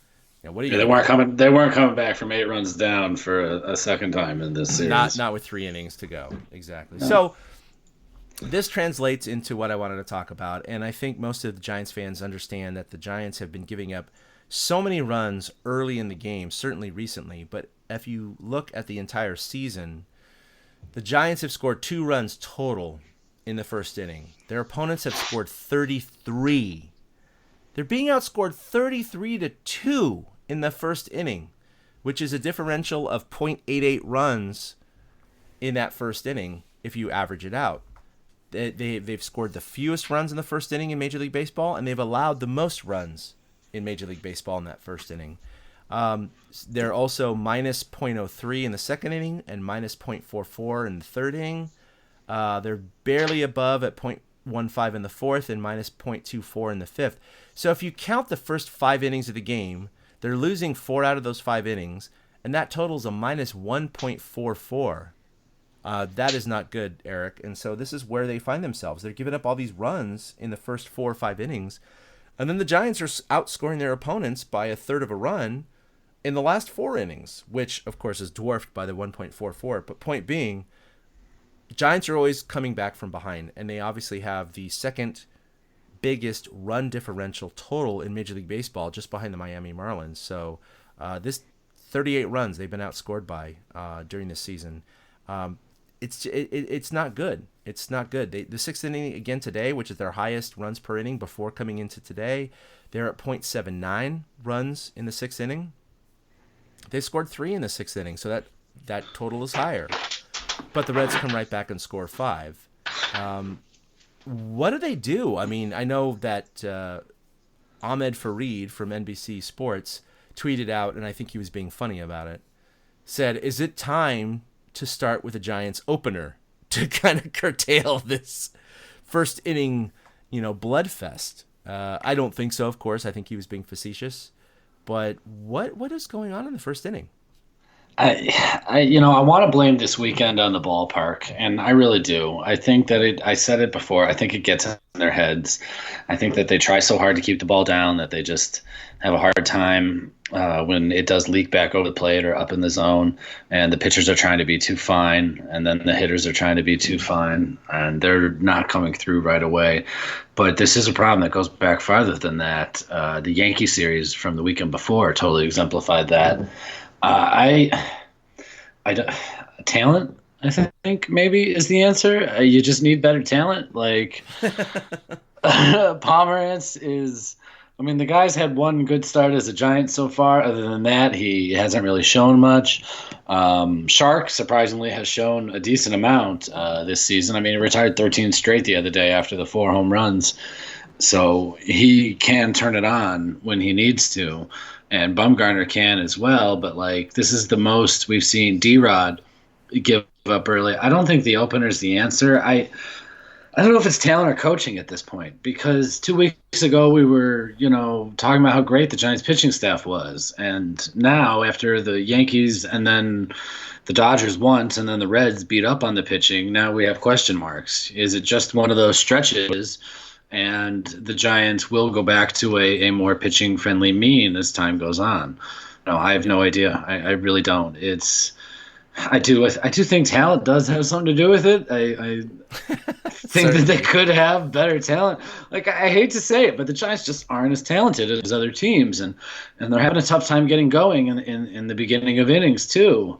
what do you? They weren't coming back from 8 runs down for a second time in this series. Not with 3 innings to go. Exactly. No. So this translates into what I wanted to talk about, and I think most of the Giants fans understand that the Giants have been giving up so many runs early in the game, certainly recently, but if you look at the entire season, the Giants have scored 2 runs total in the first inning. Their opponents have scored 33. They're being outscored 33-2 in the first inning, which is a differential of 0.88 runs in that first inning if you average it out. They've scored the fewest runs in the first inning in Major League Baseball, and they've allowed the most runs in Major League Baseball in that first inning. They're also minus 0.03 in the second inning and minus 0.44 in the third inning. They're barely above at 0.15 in the fourth and minus 0.24 in the fifth. So if you count the first 5 innings of the game, they're losing 4 out of those 5 innings, and that totals a minus 1.44. That is not good, Eric. And so this is where they find themselves. They're giving up all these runs in the first 4 or 5 innings, and then the Giants are outscoring their opponents by 1/3 of a run in the last 4 innings, which, of course, is dwarfed by the 1.44. But point being, Giants are always coming back from behind, and they obviously have the second biggest run differential total in Major League Baseball, just behind the Miami Marlins. So this 38 runs they've been outscored by during this season. It's not good. It's not good. The 6th inning again today, which is their highest runs per inning before coming into today, they're at 0.79 runs in the 6th inning. They scored 3 in the 6th inning, so that total is higher. But the Reds come right back and score 5. What do they do? I mean, I know that Ahmed Fareed from NBC Sports tweeted out, and I think he was being funny about it, said, "Is it time to start with a Giants opener to kind of curtail this first inning, bloodfest?" I don't think so, of course. I think he was being facetious. But what is going on in the first inning? I want to blame this weekend on the ballpark, and I really do. I think that I said it before, I think it gets in their heads. I think that they try so hard to keep the ball down that they just have a hard time when it does leak back over the plate or up in the zone, and the pitchers are trying to be too fine, and then the hitters are trying to be too fine, and they're not coming through right away. But this is a problem that goes back farther than that. The Yankee series from the weekend before totally exemplified that. Talent, I think maybe is the answer. You just need better talent. Like Pomerantz is. I mean, the guy's had one good start as a Giant so far. Other than that, he hasn't really shown much. Shark, surprisingly, has shown a decent amount this season. I mean, he retired 13 straight the other day after the 4 home runs. So he can turn it on when he needs to. And Bumgarner can as well. But, this is the most we've seen D-Rod give up early. I don't think the opener's the answer. I don't know if it's talent or coaching at this point, because 2 weeks ago we were, talking about how great the Giants pitching staff was. And now, after the Yankees and then the Dodgers once and then the Reds beat up on the pitching, now we have question marks. Is it just one of those stretches and the Giants will go back to a more pitching-friendly mean as time goes on? No, I have no idea. I really don't. I do think talent does have something to do with it. I think that they could have better talent. Like, I hate to say it, but the Giants just aren't as talented as other teams, and they're having a tough time getting going in the beginning of innings too.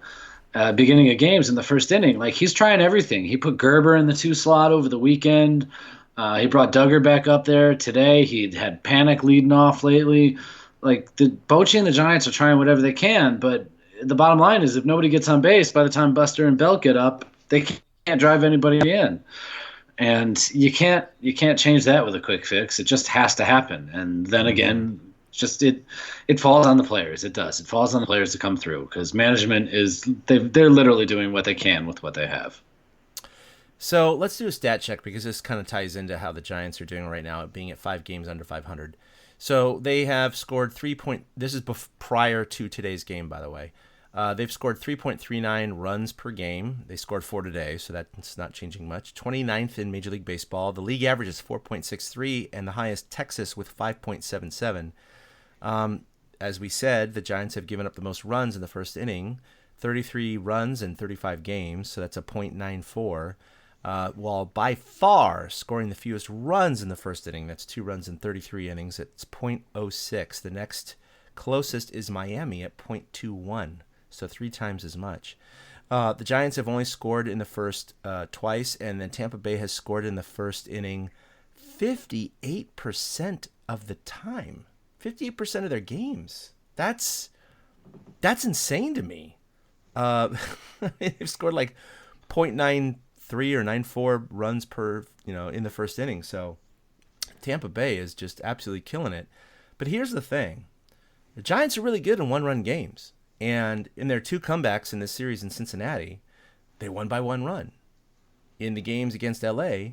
Beginning of games in the first inning. Like, he's trying everything. He put Gerber in the 2 slot over the weekend. He brought Duggar back up there today. He'd had Panic leading off lately. Like, the Bochy and the Giants are trying whatever they can, but the bottom line is if nobody gets on base by the time Buster and Belt get up, they can't drive anybody in. And you can't change that with a quick fix. It just has to happen. And then again, just it falls on the players. It does. It falls on the players to come through because management they're literally doing what they can with what they have. So let's do a stat check because this kind of ties into how the Giants are doing right now, being at 5 games under 500. So they have scored this is prior to today's game, by the way. They've scored 3.39 runs per game. They scored 4 today, so that's not changing much. 29th in Major League Baseball. The league average is 4.63, and the highest Texas with 5.77. As we said, the Giants have given up the most runs in the first inning, 33 runs in 35 games, so that's a .94. While by far scoring the fewest runs in the first inning, that's 2 runs in 33 innings, it's .06. The next closest is Miami at .21. So 3 times as much. The Giants have only scored in the first twice, and then Tampa Bay has scored in the first inning 58% of the time. 58% of their games. That's insane to me. They've scored like .93 or 94 runs per, in the first inning. So Tampa Bay is just absolutely killing it. But here's the thing. The Giants are really good in 1-run games. And in their 2 comebacks in this series in Cincinnati, they won by 1 run. In the games against LA,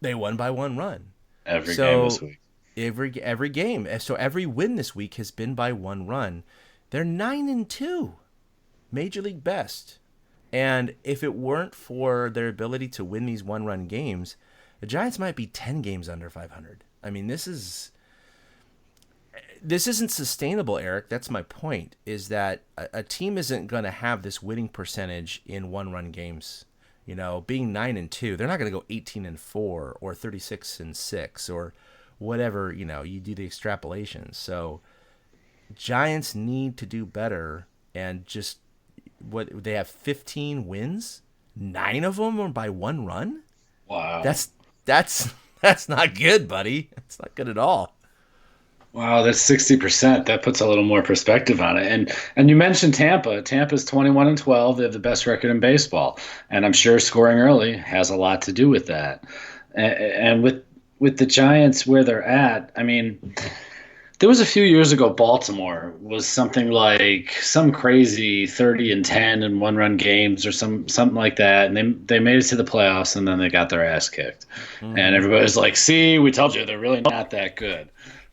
they won by 1 run. Every game this week. Every game. So every win this week has been by 1 run. They're 9-2, Major League best. And if it weren't for their ability to win these 1-run games, the Giants might be 10 games under 500. I mean, this isn't sustainable, Eric. That's my point, is that a team isn't going to have this winning percentage in 1-run games. Being 9-2, they're not going to go 18-4 or 36-6 or whatever, you do the extrapolations. So Giants need to do better, and just they have 15 wins, 9 of them are by 1 run. Wow. That's not good, buddy. It's not good at all. Wow, that's 60%. That puts a little more perspective on it. And you mentioned Tampa. Tampa's 21-12. They have the best record in baseball, and I'm sure scoring early has a lot to do with that. And with the Giants where they're at, I mean, there was a few years ago Baltimore was something like some crazy 30-10 in 1-run games or something like that, and they made it to the playoffs and then they got their ass kicked. And everybody was like, "See, we told you they're really not that good."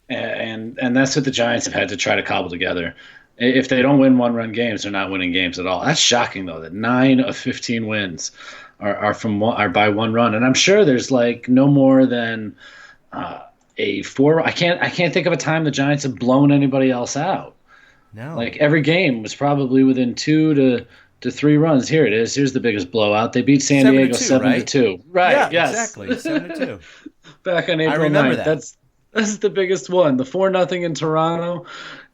And that's what the Giants have had to try to cobble together. If they don't win 1-run games, they're not winning games at all. That's shocking, though, that 9 of 15 wins are by 1 run. And I'm sure there's like no more than a 4. I can't think of a time the Giants have blown anybody else out. No. Like, every game was probably within 2 to 3 runs. Here it is. Here's the biggest blowout. They beat San Diego 7-2. Right? Yeah, yes. Exactly. 7-2. Back on April 9th. remember that. That's the biggest one. The 4-0 in Toronto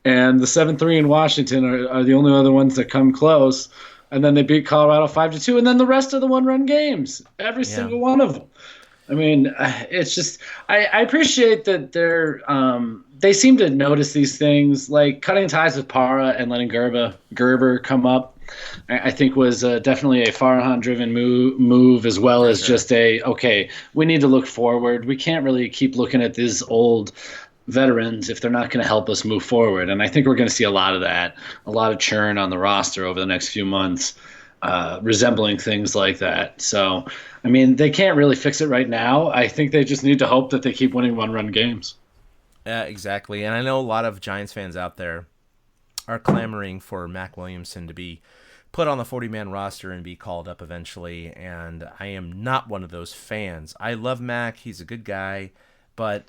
and the 7-3 in Washington are the only other ones that come close. And then they beat Colorado 5-2, and then the rest of the 1-run games, every single one of them. I mean, it's just I appreciate that they seem to notice these things, like cutting ties with Parra and letting Gerber come up. I think was definitely a Farhan-driven move, as well as just okay, we need to look forward. We can't really keep looking at these old veterans if they're not going to help us move forward. And I think we're going to see a lot of that, a lot of churn on the roster over the next few months, resembling things like that. So, I mean, they can't really fix it right now. I think they just need to hope that they keep winning 1-run games. Yeah, exactly. And I know a lot of Giants fans out there are clamoring for Mac Williamson to be put on the 40-man roster and be called up eventually, and I am not one of those fans. I love Mac. He's a good guy, but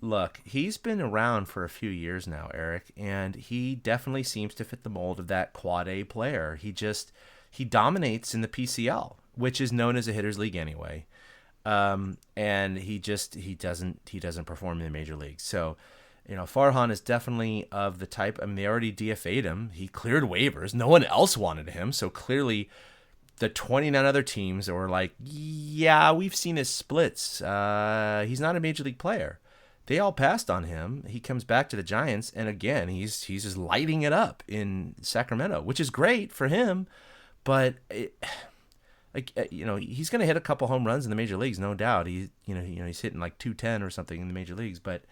look, he's been around for a few years now, Eric, and he definitely seems to fit the mold of that quad A player. He just he dominates in the PCL, which is known as a hitters league anyway. And he doesn't perform in the major leagues. So, Farhan is definitely of the type. I mean, they already DFA'd him. He cleared waivers. No one else wanted him. So clearly the 29 other teams were like, yeah, we've seen his splits. He's not a major league player. They all passed on him. He comes back to the Giants, and again, he's just lighting it up in Sacramento, which is great for him. But he's going to hit a couple home runs in the major leagues, no doubt. He's hitting like 210 or something in the major leagues, but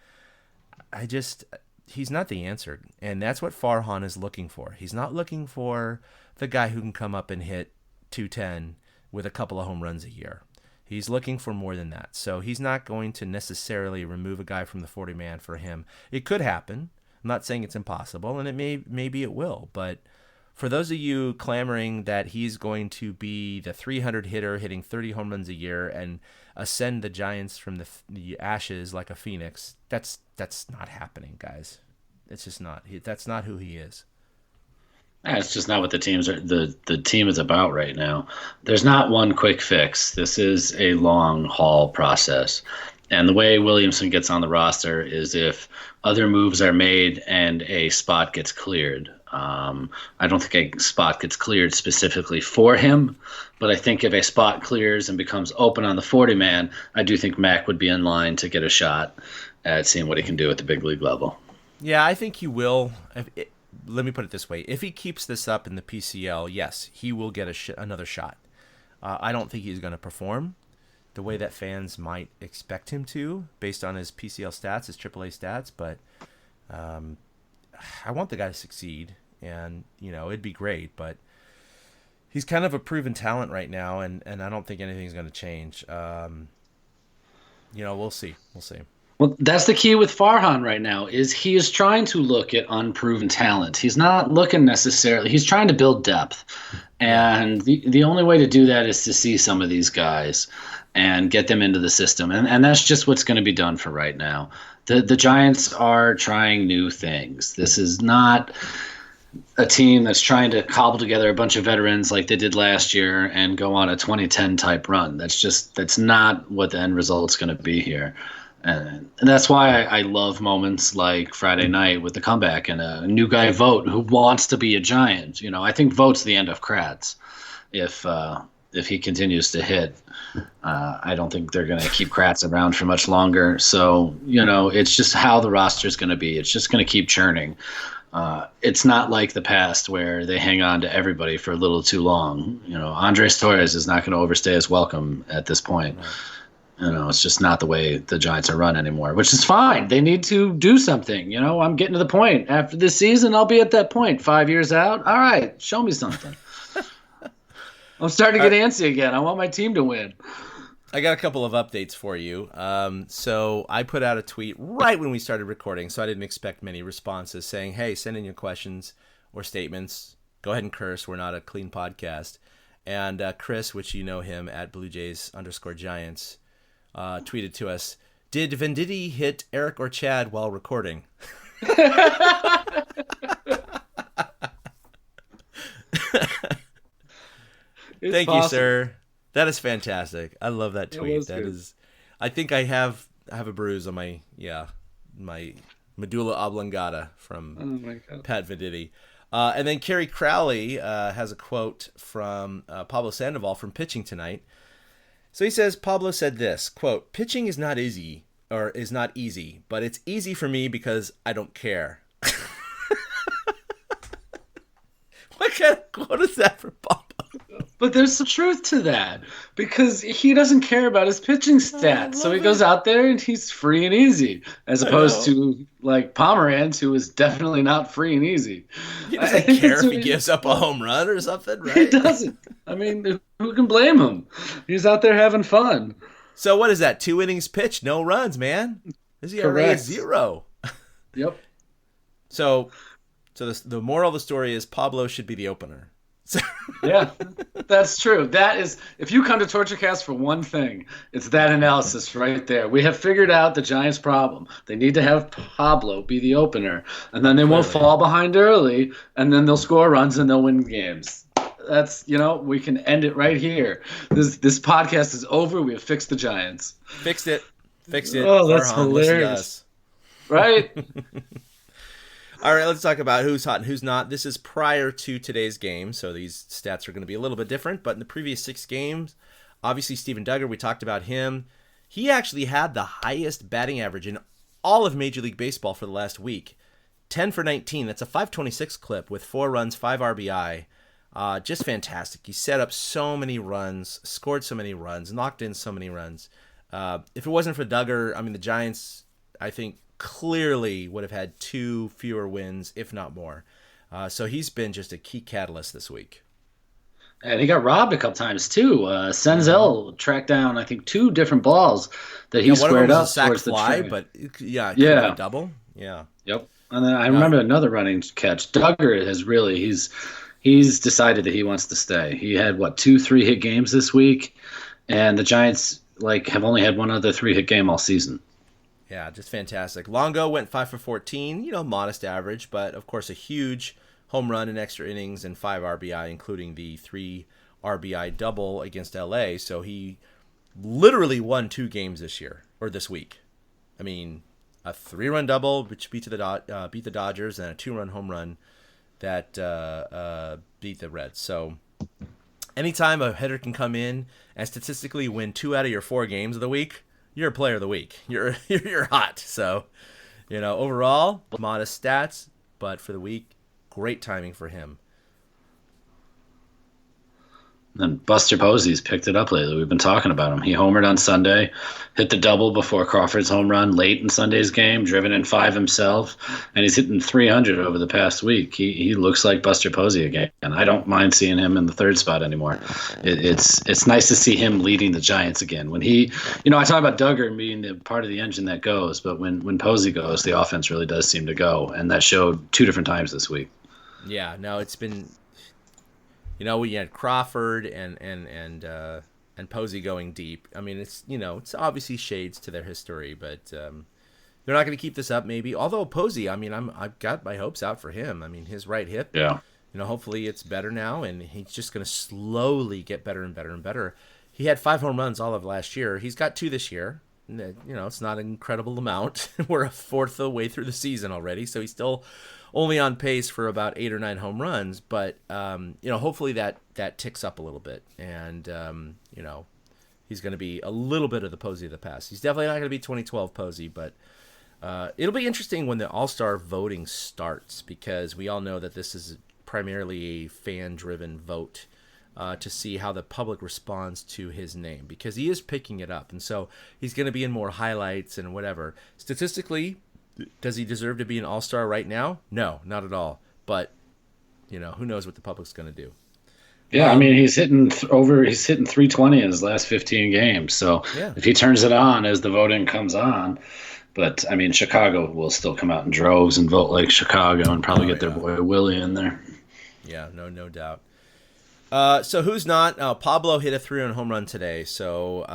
he's not the answer, and that's what Farhan is looking for. He's not looking for the guy who can come up and hit 210 with a couple of home runs a year. He's looking for more than that. So he's not going to necessarily remove a guy from the 40-man for him. It could happen. I'm not saying it's impossible, and maybe it will. But for those of you clamoring that he's going to be the 300 hitter hitting 30 home runs a year and ascend the Giants from the ashes like a phoenix, that's not happening, guys. It's just not. That's not who he is. It's just not what the team is about right now. There's not one quick fix. This is a long haul process. And the way Williamson gets on the roster is if other moves are made and a spot gets cleared. I don't think a spot gets cleared specifically for him, but I think if a spot clears and becomes open on the 40-man, I do think Mac would be in line to get a shot at seeing what he can do at the big league level. Yeah, I think he will. Let me put it this way. If he keeps this up in the PCL, yes, he will get another shot. I don't think he's going to perform the way that fans might expect him to based on his PCL stats, his AAA stats, but I want the guy to succeed, and, it'd be great, but he's kind of a proven talent right now, and I don't think anything's going to change. We'll see. Well, that's the key with Farhan right now, is he is trying to look at unproven talent. He's not looking necessarily – he's trying to build depth. And the only way to do that is to see some of these guys and get them into the system. And that's just what's going to be done for right now. The Giants are trying new things. This is not a team that's trying to cobble together a bunch of veterans like they did last year and go on a 2010 type run. That's not what the end result's going to be here. And that's why I love moments like Friday night with the comeback and a new guy, Vogt, who wants to be a Giant. I think Vogt's the end of Kratz if he continues to hit. I don't think they're going to keep Kratz around for much longer. So, it's just how the roster is going to be. It's just going to keep churning. It's not like the past where they hang on to everybody for a little too long. Andres Torres is not going to overstay his welcome at this point. Right. It's just not the way the Giants are run anymore, which is fine. They need to do something. I'm getting to the point. After this season, I'll be at that point 5 years out. All right, show me something. I'm starting to get antsy again. I want my team to win. I got a couple of updates for you. So I put out a tweet right when we started recording, so I didn't expect many responses saying, hey, send in your questions or statements. Go ahead and curse. We're not a clean podcast. And Chris, which you know him at BlueJays_Giants, tweeted to us, did Venditti hit Eric or Chad while recording? Thank you, sir. That is fantastic. I love that tweet. That is, I think I have a bruise on my medulla oblongata from Pat Venditti. And then Kerry Crowley has a quote from Pablo Sandoval from Pitching Tonight. So he says, Pablo said this, quote, pitching is not easy, but it's easy for me because I don't care. What kind of quote is that for Pablo? But there's some truth to that because he doesn't care about his pitching stats. So he goes out there and he's free and easy as opposed to like Pomeranz, who is definitely not free and easy. He doesn't care if he gives up a home run or something, right? He doesn't. I mean, who can blame him? He's out there having fun. So what is that? 2 innings pitched, no runs, man. His ERA is 0. Yep. So the moral of the story is Pablo should be the opener. Yeah, that's true. That is, if you come to TortureCast for one thing, it's that analysis right there. We have figured out the Giants' problem. They need to have Pablo be the opener, and then they won't fall behind early, and then they'll score runs and they'll win games. That's, we can end it right here. This podcast is over. We have fixed the Giants. Fixed it. Oh, that's Farhan, listen to hilarious. us. Right? All right, let's talk about who's hot and who's not. This is prior to today's game, so these stats are going to be a little bit different. But in the previous 6 games, obviously Steven Duggar, we talked about him. He actually had the highest batting average in all of Major League Baseball for the last week. 10 for 19. That's a 526 clip with 4 runs, 5 RBI. Just fantastic. He set up so many runs, scored so many runs, knocked in so many runs. If it wasn't for Duggar, I mean, the Giants, I think, clearly would have had 2 fewer wins, if not more. So he's been just a key catalyst this week. And he got robbed a couple times, too. Senzel tracked down, I think, 2 different balls that he squared up towards the fly, tray. but yeah, a double. Yeah. Yep. And then I remember another running catch. Duggar has really, he's decided that he wants to stay. He had, 2 3-hit games this week, and the Giants have only had one other 3-hit game all season. Yeah, just fantastic. Longo went 5 for 14, modest average, but of course a huge home run in extra innings and 5 RBI, including the 3 RBI double against LA. So he literally won 2 games this week. I mean, a 3-run double, which beat the Dodgers, and a 2-run home run that beat the Reds. So anytime a hitter can come in and statistically win 2 out of your 4 games of the week, you're a player of the week. You're hot. So, overall, modest stats, but for the week, great timing for him. And Buster Posey's picked it up lately. We've been talking about him. He homered on Sunday, hit the double before Crawford's home run late in Sunday's game, driven in 5 himself, and he's hitting 300 over the past week. He looks like Buster Posey again, and I don't mind seeing him in the 3rd spot anymore. It's nice to see him leading the Giants again. When he, I talk about Duggar being the part of the engine that goes, but when Posey goes, the offense really does seem to go, and that showed 2 different times this week. Yeah, no, it's been. We had Crawford and Posey going deep. I mean, it's obviously shades to their history, but they're not going to keep this up. Maybe, although Posey, I mean, I've got my hopes out for him. I mean, his right hip, hopefully it's better now, and he's just going to slowly get better and better and better. He had 5 home runs all of last year. He's got 2 this year. It's not an incredible amount. We're a fourth of the way through the season already, so he's still only on pace for about 8 or 9 home runs. But hopefully that ticks up a little bit, and he's going to be a little bit of the Posey of the past. He's definitely not going to be 2012 Posey, but it'll be interesting when the All-Star voting starts, because we all know that this is primarily a fan-driven vote. To see how the public responds to his name, because he is picking it up, and so he's going to be in more highlights and whatever. Statistically, does he deserve to be an all-star right now? No, not at all. But who knows what the public's going to do? Yeah, I mean, he's hitting 320 in his last 15 games. So if he turns it on as the voting comes on, but I mean, Chicago will still come out in droves and vote like Chicago and probably get their boy Willie in there. Yeah, no doubt. So who's not? Pablo hit a 3-run home run today, so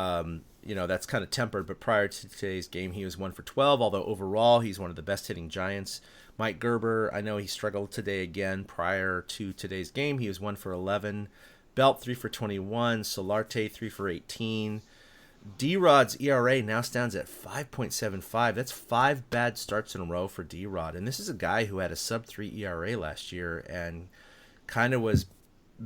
that's kind of tempered. But prior to today's game, he was 1 for 12. Although overall, he's one of the best hitting Giants. Mike Gerber, I know he struggled today again. Prior to today's game, he was 1 for 11. Belt 3 for 21. Solarte 3 for 18. D-Rod's ERA now stands at 5.75. That's 5 bad starts in a row for D-Rod, and this is a guy who had a sub-3 ERA last year and kind of was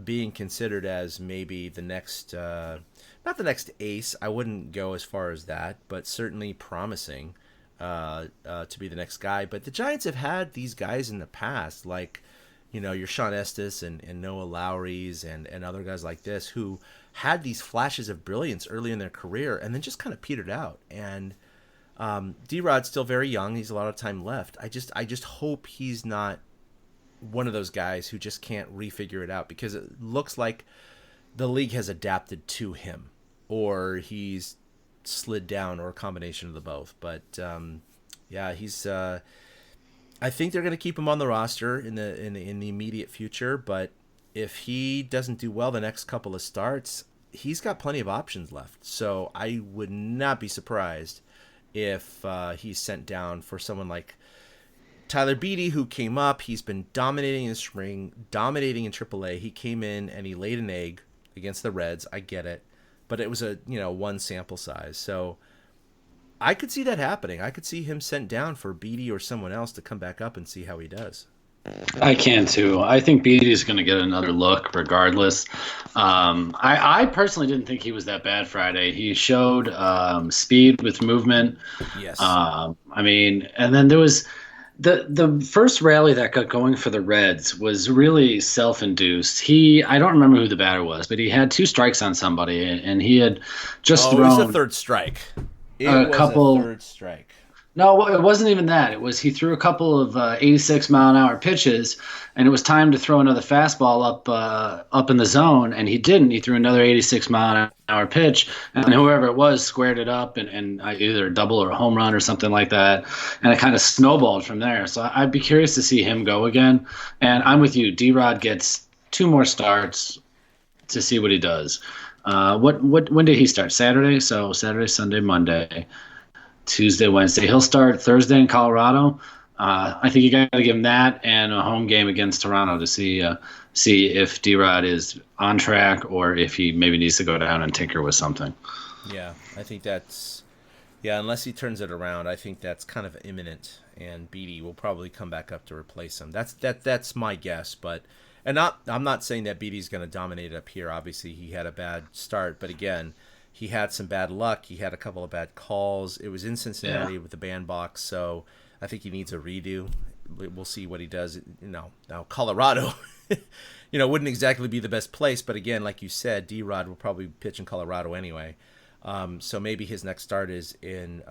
being considered as maybe the next, not the next ace. I wouldn't go as far as that, but certainly promising to be the next guy. But the Giants have had these guys in the past, like, your Sean Estes and Noah Lowry's and other guys like this, who had these flashes of brilliance early in their career and then just kind of petered out. And D-Rod's still very young. He's a lot of time left. I just hope he's not one of those guys who just can't refigure it out, because it looks like the league has adapted to him, or he's slid down, or a combination of the both. But he's I think they're going to keep him on the roster in the immediate future, but if he doesn't do well the next couple of starts, he's got plenty of options left. So I would not be surprised if he's sent down for someone like Tyler Beatty, who came up, he's been dominating in spring, dominating in AAA. He came in and he laid an egg against the Reds. I get it, but it was a one sample size. So I could see that happening. I could see him sent down for Beatty or someone else to come back up and see how he does. I can too. I think Beatty's going to get another look regardless. I personally didn't think he was that bad Friday. He showed speed with movement. Yes. And then there was the first rally that got going for the Reds was really self-induced. I don't remember who the batter was, but he had 2 strikes on somebody, and he had just thrown. It was a third strike. A third strike. No, it wasn't even that. It was he threw a couple of 86-mile-an-hour pitches, and it was time to throw another fastball up in the zone, and he didn't. He threw another 86-mile-an-hour pitch, and whoever it was squared it up and either a double or a home run or something like that, and it kind of snowballed from there. So I'd be curious to see him go again. And I'm with you. D-Rod gets 2 more starts to see what he does. When did he start? Saturday? So Saturday, Sunday, Monday. Tuesday, Wednesday. He'll start Thursday in Colorado. I think you got to give him that and a home game against Toronto to see if D-Rod is on track or if he maybe needs to go down and tinker with something. Yeah, I think that's unless he turns it around, I think that's kind of imminent, and Beatty will probably come back up to replace him. That's my guess, but I'm not saying that Beatty's going to dominate up here. Obviously, he had a bad start, but again, he had some bad luck. He had a couple of bad calls. It was in Cincinnati with the bandbox, so I think he needs a redo. We'll see what he does. Now Colorado, wouldn't exactly be the best place, but again, like you said, D-Rod will probably pitch in Colorado anyway. So maybe his next start is in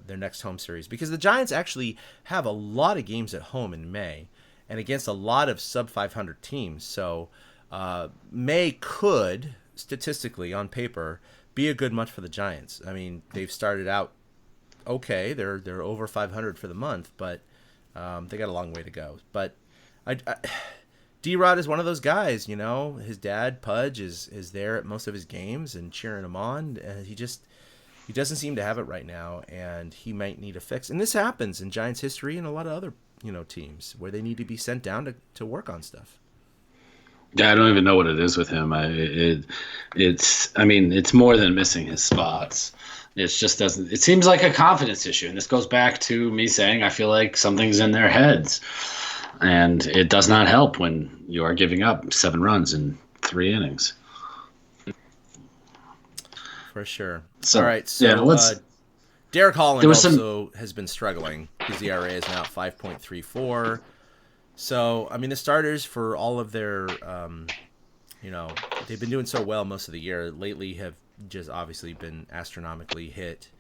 their next home series, because the Giants actually have a lot of games at home in May and against a lot of sub-500 teams. So May could, statistically on paper, be a good month for the Giants. I mean, they've started out okay. They're over 500 for the month, but they got a long way to go. But D-Rod is one of those guys, His dad, Pudge, is there at most of his games and cheering him on. He doesn't seem to have it right now, and he might need a fix. And this happens in Giants history and a lot of other teams where they need to be sent down to work on stuff. Yeah, I don't even know what it is with him. It's more than missing his spots. It just doesn't. It seems like a confidence issue, and this goes back to me saying I feel like something's in their heads, and it does not help when you are giving up 7 runs in 3 innings. For sure. So, all right. So Derek Holland also has been struggling. His ERA is now 5.34. So, the starters for all of their, they've been doing so well most of the year. Lately have just obviously been astronomically hit.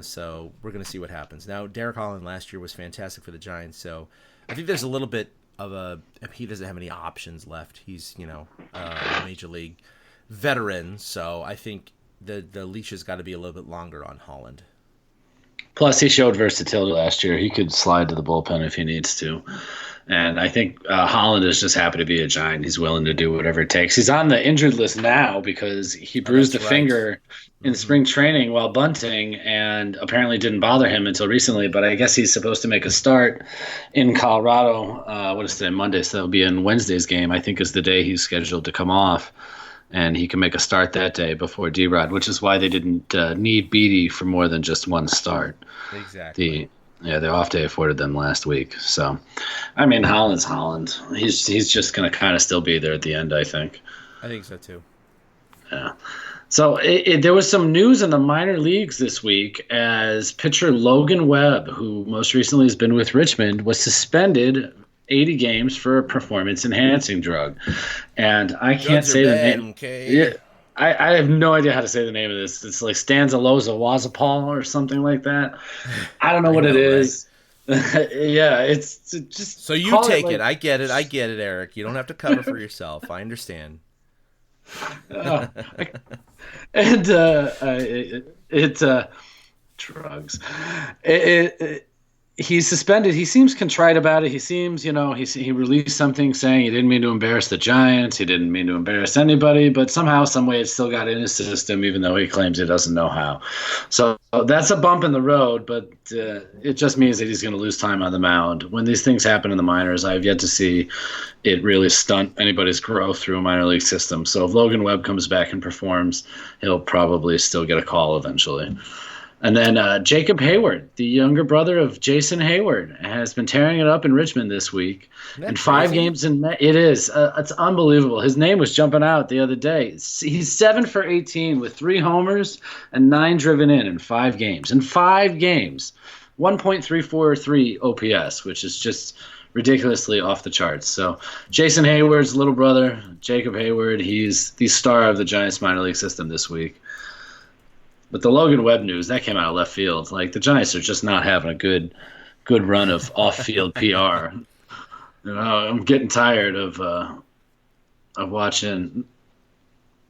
So we're going to see what happens. Now, Derek Holland last year was fantastic for the Giants. So I think there's a little bit of he doesn't have any options left. He's, a major league veteran. So I think the leash has got to be a little bit longer on Holland. Plus, he showed versatility last year. He could slide to the bullpen if he needs to. And I think Holland is just happy to be a Giant. He's willing to do whatever it takes. He's on the injured list now because he bruised a finger in spring training while bunting, and apparently didn't bother him until recently. But I guess he's supposed to make a start in Colorado. What is today? Monday, so that'll be in Wednesday's game, I think, is the day he's scheduled to come off. And he can make a start that day before D-Rod, which is why they didn't need Beatty for more than just one start. Exactly. The off day afforded them last week. So, Holland's Holland. He's just going to kind of still be there at the end, I think. I think so, too. Yeah. So there was some news in the minor leagues this week as pitcher Logan Webb, who most recently has been with Richmond, was suspended 80 games for a performance-enhancing drug. And I can't say the name. Okay. Yeah. I have no idea how to say the name of this. It's like Stanzaloza-Wazapal or something like that. I don't know what it is. Yeah, it's just. So you take it. I get it, Eric. You don't have to cover for yourself. I understand. It's drugs. he's suspended. He seems contrite about it. He seems, he released something saying he didn't mean to embarrass the Giants. He didn't mean to embarrass anybody, but somehow, some way, it still got in his system, even though he claims he doesn't know how. So that's a bump in the road, but it just means that he's going to lose time on the mound. When these things happen in the minors, I've yet to see it really stunt anybody's growth through a minor league system. So if Logan Webb comes back and performs, he'll probably still get a call eventually. And then Jacob Hayward, the younger brother of Jason Hayward, has been tearing it up in Richmond this week. In 5 games it is. It's unbelievable. His name was jumping out the other day. He's 7 for 18 with 3 homers and 9 driven in 5 games. In 5 games, 1.343 OPS, which is just ridiculously off the charts. So Jason Hayward's little brother, Jacob Hayward, he's the star of the Giants minor league system this week. But the Logan Webb news, that came out of left field. Like, the Giants are just not having a good run of off-field PR. I'm getting tired of watching.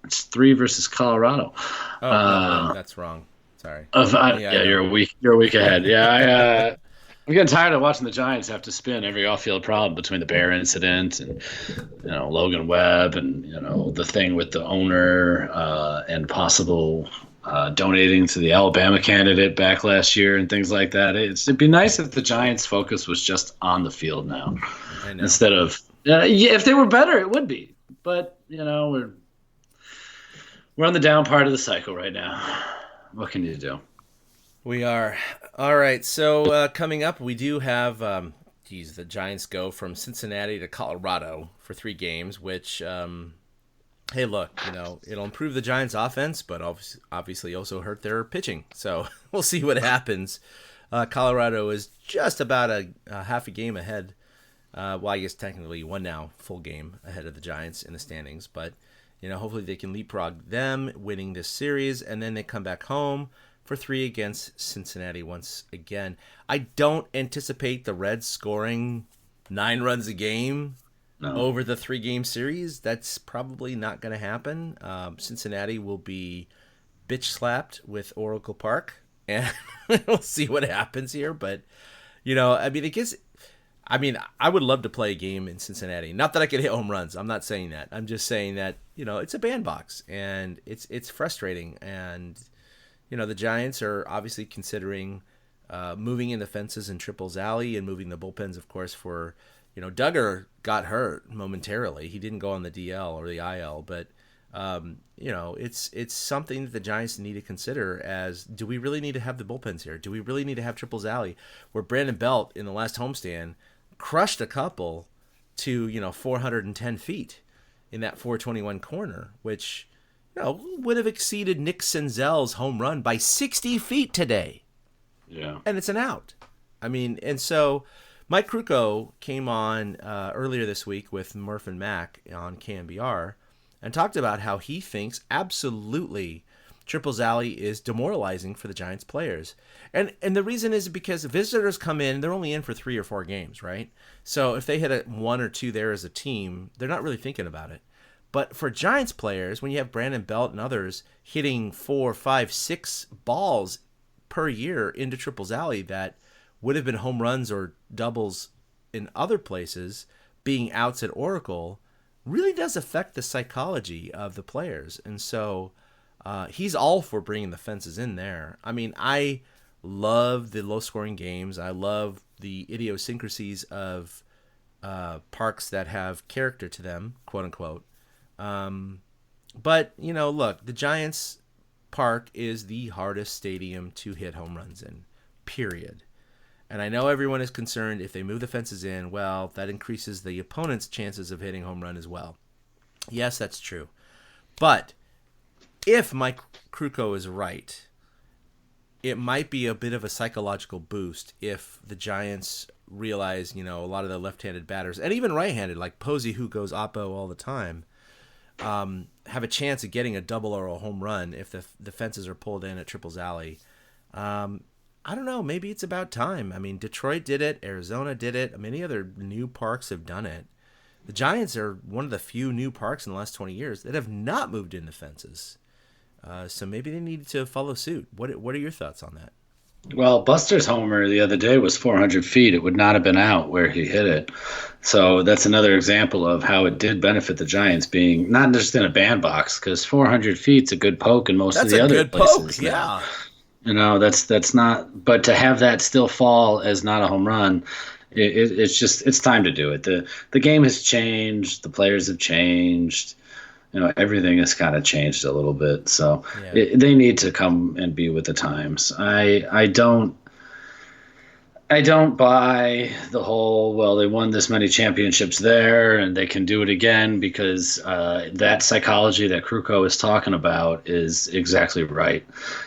It's 3 versus Colorado. Oh, no, that's wrong. Sorry. You're a week ahead. Yeah, I'm getting tired of watching the Giants have to spin every off-field problem between the Bear incident and Logan Webb and the thing with the owner and possible donating to the Alabama candidate back last year and things like that. It'd be nice if the Giants' focus was just on the field now, instead of if they were better, it would be. But we're on the down part of the cycle right now. What can you do? We are. All right. So coming up, we do have the Giants go from Cincinnati to Colorado for 3 games, which. Hey, look, it'll improve the Giants' offense, but obviously also hurt their pitching. So we'll see what happens. Colorado is just about a half a game ahead. Well, I guess technically 1 now, full game ahead of the Giants in the standings. But, hopefully they can leapfrog them, winning this series, and then they come back home for 3 against Cincinnati once again. I don't anticipate the Reds scoring 9 runs a game. No. Over the 3-game series. That's probably not going to happen. Cincinnati will be bitch slapped with Oracle Park, and we'll see what happens here. But I would love to play a game in Cincinnati. Not that I could hit home runs. I'm not saying that. I'm just saying that it's a bandbox, and it's frustrating. And the Giants are obviously considering moving in the fences in Triples Alley and moving the bullpens, of course, for. Duggar got hurt momentarily. He didn't go on the DL or the IL, but it's something that the Giants need to consider as, do we really need to have the bullpens here? Do we really need to have Triples Alley, where Brandon Belt in the last homestand crushed a couple to 410 feet in that 421 corner, which would have exceeded Nick Senzel's home run by 60 feet today. Yeah, and it's an out. And so. Mike Krukow came on earlier this week with Murph and Mac on KMBR and talked about how he thinks absolutely Triples Alley is demoralizing for the Giants players. And the reason is because visitors come in, they're only in for 3 or 4 games, right? So if they hit 1 or 2 there as a team, they're not really thinking about it. But for Giants players, when you have Brandon Belt and others hitting 4, 5, 6 balls per year into Triples Alley that would have been home runs or doubles in other places, being outs at Oracle, really does affect the psychology of the players. And so he's all for bringing the fences in there. I love the low-scoring games. I love the idiosyncrasies of parks that have character to them, quote-unquote. But, look, the Giants Park is the hardest stadium to hit home runs in, period. And I know everyone is concerned if they move the fences in, well, that increases the opponent's chances of hitting home run as well. Yes, that's true. But if Mike Krukow is right, it might be a bit of a psychological boost if the Giants realize, a lot of the left-handed batters, and even right-handed, like Posey, who goes oppo all the time, have a chance of getting a double or a home run if the fences are pulled in at Triples Alley. I don't know. Maybe it's about time. Detroit did it. Arizona did it. Many other new parks have done it. The Giants are one of the few new parks in the last 20 years that have not moved in the fences. So maybe they need to follow suit. What are your thoughts on that? Well, Buster's homer the other day was 400 feet. It would not have been out where he hit it. So that's another example of how it did benefit the Giants being not just in a bandbox, because 400 feet's a good poke in most of That's the a other good poke. places now. Yeah. That's not. But to have that still fall as not a home run, it's time to do it. The game has changed. The players have changed. Everything has kind of changed a little bit. So Yeah. they need to come and be with the times. I don't buy the whole, well, they won this many championships there and they can do it again, because that psychology that Kruko is talking about is exactly right.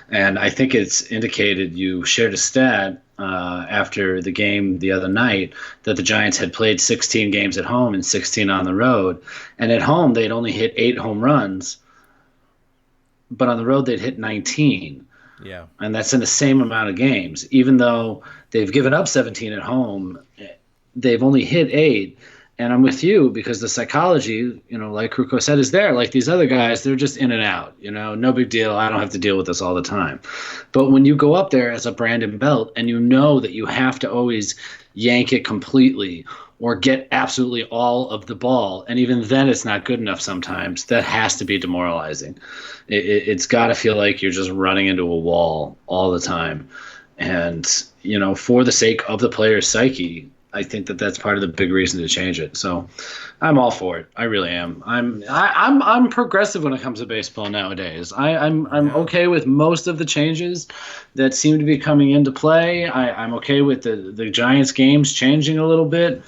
And I think it's indicated, you shared a stat after the game the other night, that the Giants had played 16 games at home and 16 on the road. And at home, they'd only hit 8 home runs, but on the road, they'd hit 19. Yeah. And that's in the same amount of games. Even though they've given up 17 at home, they've only hit 8. And I'm with you, because the psychology, like Kruko said, is there. Like these other guys, they're just in and out. No big deal. I don't have to deal with this all the time. But when you go up there as a Brandon Belt and you know that you have to always yank it completely or get absolutely all of the ball, and even then it's not good enough sometimes, that has to be demoralizing. It's got to feel like you're just running into a wall all the time. And, for the sake of the player's psyche, I think that that's part of the big reason to change it. So I'm all for it. I really am. I'm progressive when it comes to baseball nowadays. I'm okay with most of the changes that seem to be coming into play. I'm okay with the Giants games changing a little bit.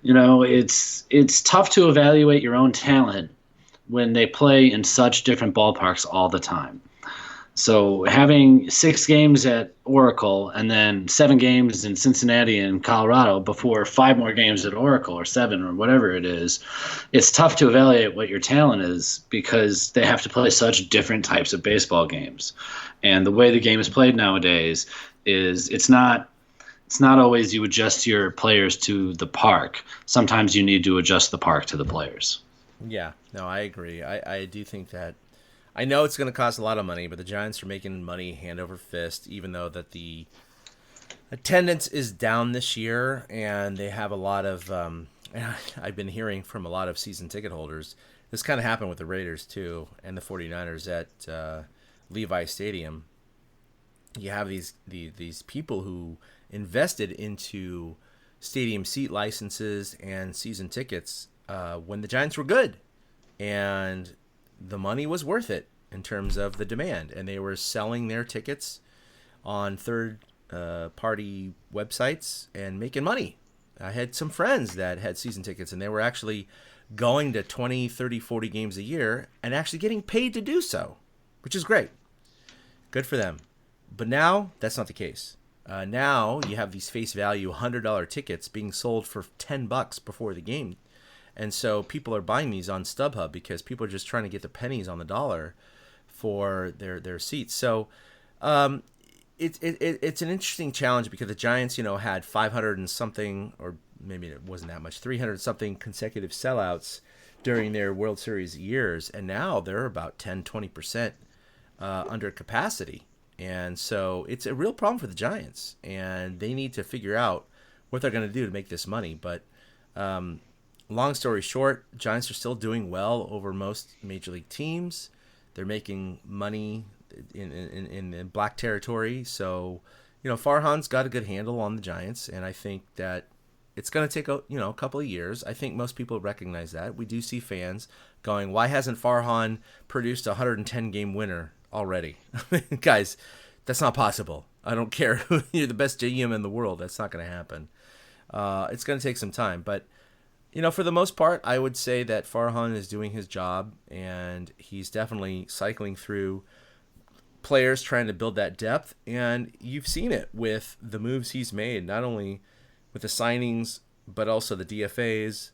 It's tough to evaluate your own talent when they play in such different ballparks all the time. So having 6 games at Oracle and then 7 games in Cincinnati and Colorado before 5 more games at Oracle, or 7 or whatever it is, it's tough to evaluate what your talent is, because they have to play such different types of baseball games. And the way the game is played nowadays is it's not always you adjust your players to the park. Sometimes you need to adjust the park to the players. Yeah. No, I agree. I do think that, I know it's going to cost a lot of money, but the Giants are making money hand over fist, even though that the attendance is down this year, and they have a lot of, I've been hearing from a lot of season ticket holders, this kind of happened with the Raiders too, and the 49ers at Levi Stadium. You have these people who invested into stadium seat licenses and season tickets when the Giants were good, and the money was worth it in terms of the demand, and they were selling their tickets on third party websites and making money. I had some friends that had season tickets, and they were actually going to 20, 30, 40 games a year and actually getting paid to do so, which is great. Good for them. But now that's not the case. Now you have these face value $100 tickets being sold for $10 before the game. And so people are buying these on StubHub because people are just trying to get the pennies on the dollar for their seats. So it's an interesting challenge, because the Giants, had 500 and something, or maybe it wasn't that much, 300 something consecutive sellouts during their World Series years. And now they're about 10-20% under capacity. And so it's a real problem for the Giants, and they need to figure out what they're going to do to make this money. But long story short, Giants are still doing well over most major league teams. They're making money in black territory. So, Farhan's got a good handle on the Giants, and I think that it's going to take a couple of years. I think most people recognize that. We do see fans going, "Why hasn't Farhan produced a 110 game winner already?" Guys, that's not possible. I don't care who you're the best GM in the world. That's not going to happen. It's going to take some time, but for the most part, I would say that Farhan is doing his job, and he's definitely cycling through players trying to build that depth. And you've seen it with the moves he's made, not only with the signings, but also the DFAs.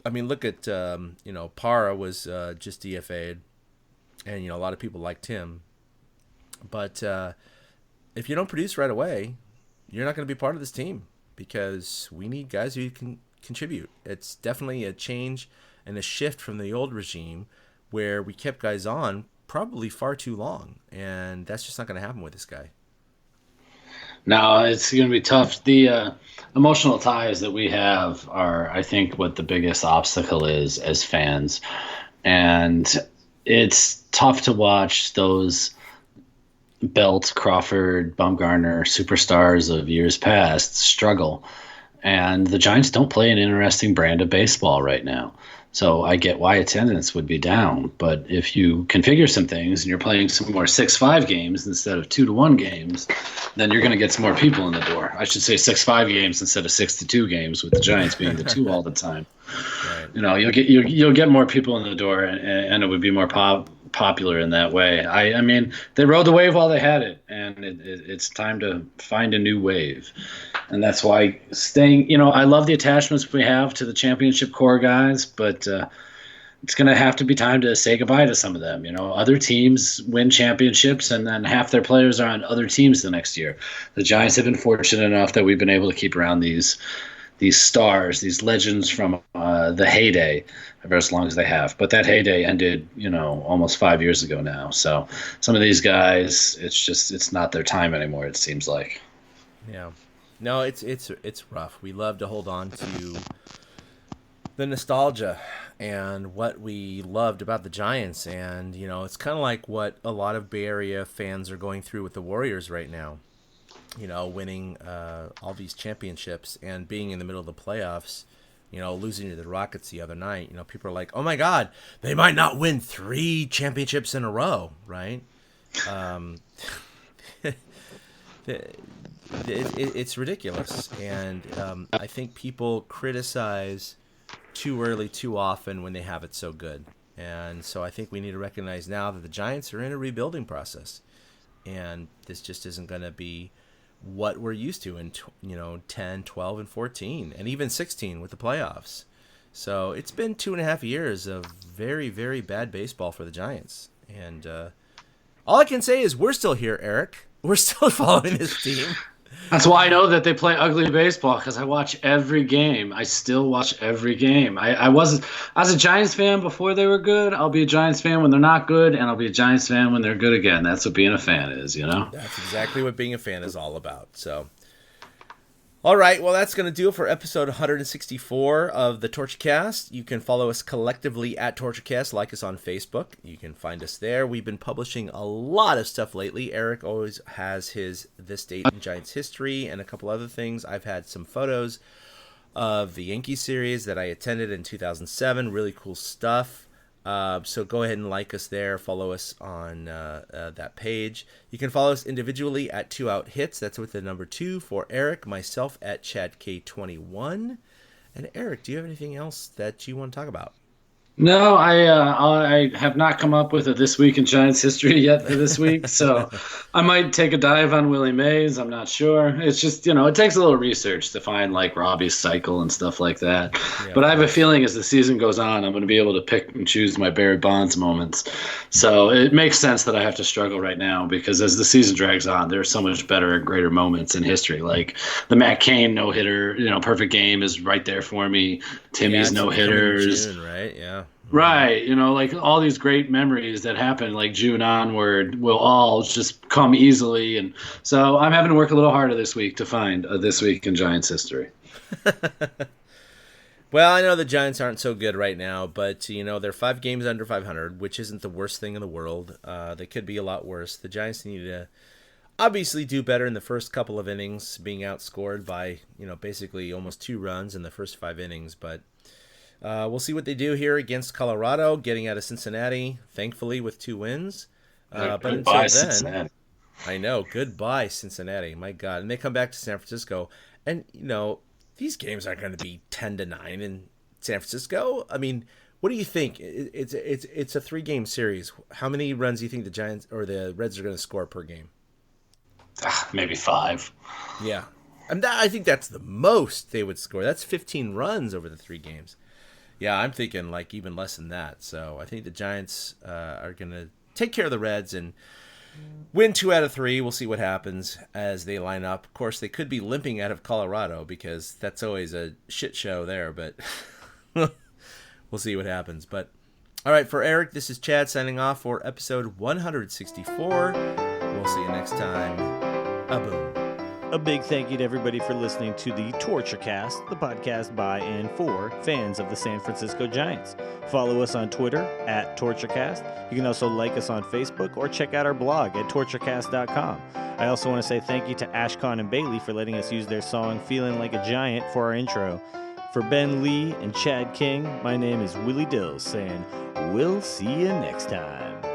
I mean, look at, Parra was just DFA'd, and, a lot of people liked him. But if you don't produce right away, you're not going to be part of this team, because we need guys who can contribute. It's definitely a change and a shift from the old regime, where we kept guys on probably far too long, and that's just not going to happen with this guy. No, it's going to be tough. The emotional ties that we have are, I think, what the biggest obstacle is as fans. And it's tough to watch those Belt, Crawford, Bumgarner superstars of years past struggle. And the Giants don't play an interesting brand of baseball right now. So I get why attendance would be down. But if you configure some things and you're playing some more 6-5 games instead of 2-1 games, then you're going to get some more people in the door. I should say 6-5 games instead of 6-2 games, with the Giants being the 2 all the time. Right. You'll get more people in the door, and it would be more popular in that way. I mean, they rode the wave while they had it, and it's time to find a new wave. And that's why staying, I love the attachments we have to the championship core guys, but it's going to have to be time to say goodbye to some of them. Other teams win championships, and then half their players are on other teams the next year. The Giants have been fortunate enough that we've been able to keep around these stars, these legends from the heyday for as long as they have. But that heyday ended, almost 5 years ago now. So some of these guys, it's not their time anymore, it seems like. Yeah. No, it's rough. We love to hold on to the nostalgia and what we loved about the Giants. And, it's kind of like what a lot of Bay Area fans are going through with the Warriors right now. Winning all these championships and being in the middle of the playoffs, losing to the Rockets the other night. People are like, oh my God, they might not win 3 championships in a row, right? It's ridiculous. And I think people criticize too early, too often when they have it so good. And so I think we need to recognize now that the Giants are in a rebuilding process. And this just isn't going to be what we're used to in 10, 12, and 14, and even 16 with the playoffs. So it's been 2.5 years of very, very bad baseball for the Giants. And all I can say is we're still here, Eric. We're still following this team. That's why I know that they play ugly baseball, because I watch every game. I still watch every game. I was a Giants fan before they were good. I'll be a Giants fan when they're not good, and I'll be a Giants fan when they're good again. That's what being a fan is, That's exactly what being a fan is all about. So, all right, well, that's going to do it for episode 164 of the TortureCast. You can follow us collectively at TortureCast, like us on Facebook. You can find us there. We've been publishing a lot of stuff lately. Eric always has his This Date in Giants History and a couple other things. I've had some photos of the Yankee series that I attended in 2007. Really cool stuff. So go ahead and like us there. Follow us on that page. You can follow us individually at 2OutHits. That's with the number 2 for Eric. Myself at ChadK21. And Eric, do you have anything else that you want to talk about? No, I have not come up with a This Week in Giants History yet for this week, so I might take a dive on Willie Mays. I'm not sure. It's just, it takes a little research to find, like, Robbie's cycle and stuff like that. Yeah, but I have a feeling as the season goes on, I'm going to be able to pick and choose my Barry Bonds moments. So it makes sense that I have to struggle right now, because as the season drags on, there are so much better and greater moments in history. Like the Matt Cain no-hitter, perfect game is right there for me. Timmy's no-hitters. Right, yeah. Right, like all these great memories that happen, like June onward, will all just come easily. And so I'm having to work a little harder this week to find a This Week in Giants History. Well, I know the Giants aren't so good right now, but, they're 5 games under 500, which isn't the worst thing in the world. They could be a lot worse. The Giants need to obviously do better in the first couple of innings, being outscored by, basically almost 2 runs in the first 5 innings, but we'll see what they do here against Colorado, getting out of Cincinnati, thankfully, with 2 wins. But until then, Cincinnati. I know, goodbye, Cincinnati. My God. And they come back to San Francisco. And, these games aren't going to be 10-9 in San Francisco. I mean, what do you think? It's a 3-game series. How many runs do you think the Giants or the Reds are going to score per game? Maybe 5. Yeah. I think that's the most they would score. That's 15 runs over the 3 games. Yeah, I'm thinking like even less than that. So I think the Giants are going to take care of the Reds and win 2 out of 3. We'll see what happens as they line up. Of course, they could be limping out of Colorado because that's always a shit show there, but we'll see what happens. But all right, for Eric, this is Chad signing off for episode 164. We'll see you next time. A boom. A big thank you to everybody for listening to the TortureCast, the podcast by and for fans of the San Francisco Giants. Follow us on Twitter at TortureCast. You can also like us on Facebook or check out our blog at torturecast.com. I also want to say thank you to Ashcon and Bailey for letting us use their song Feeling Like a Giant for our intro. For Ben Lee and Chad King, my name is Willie Dills saying, we'll see you next time.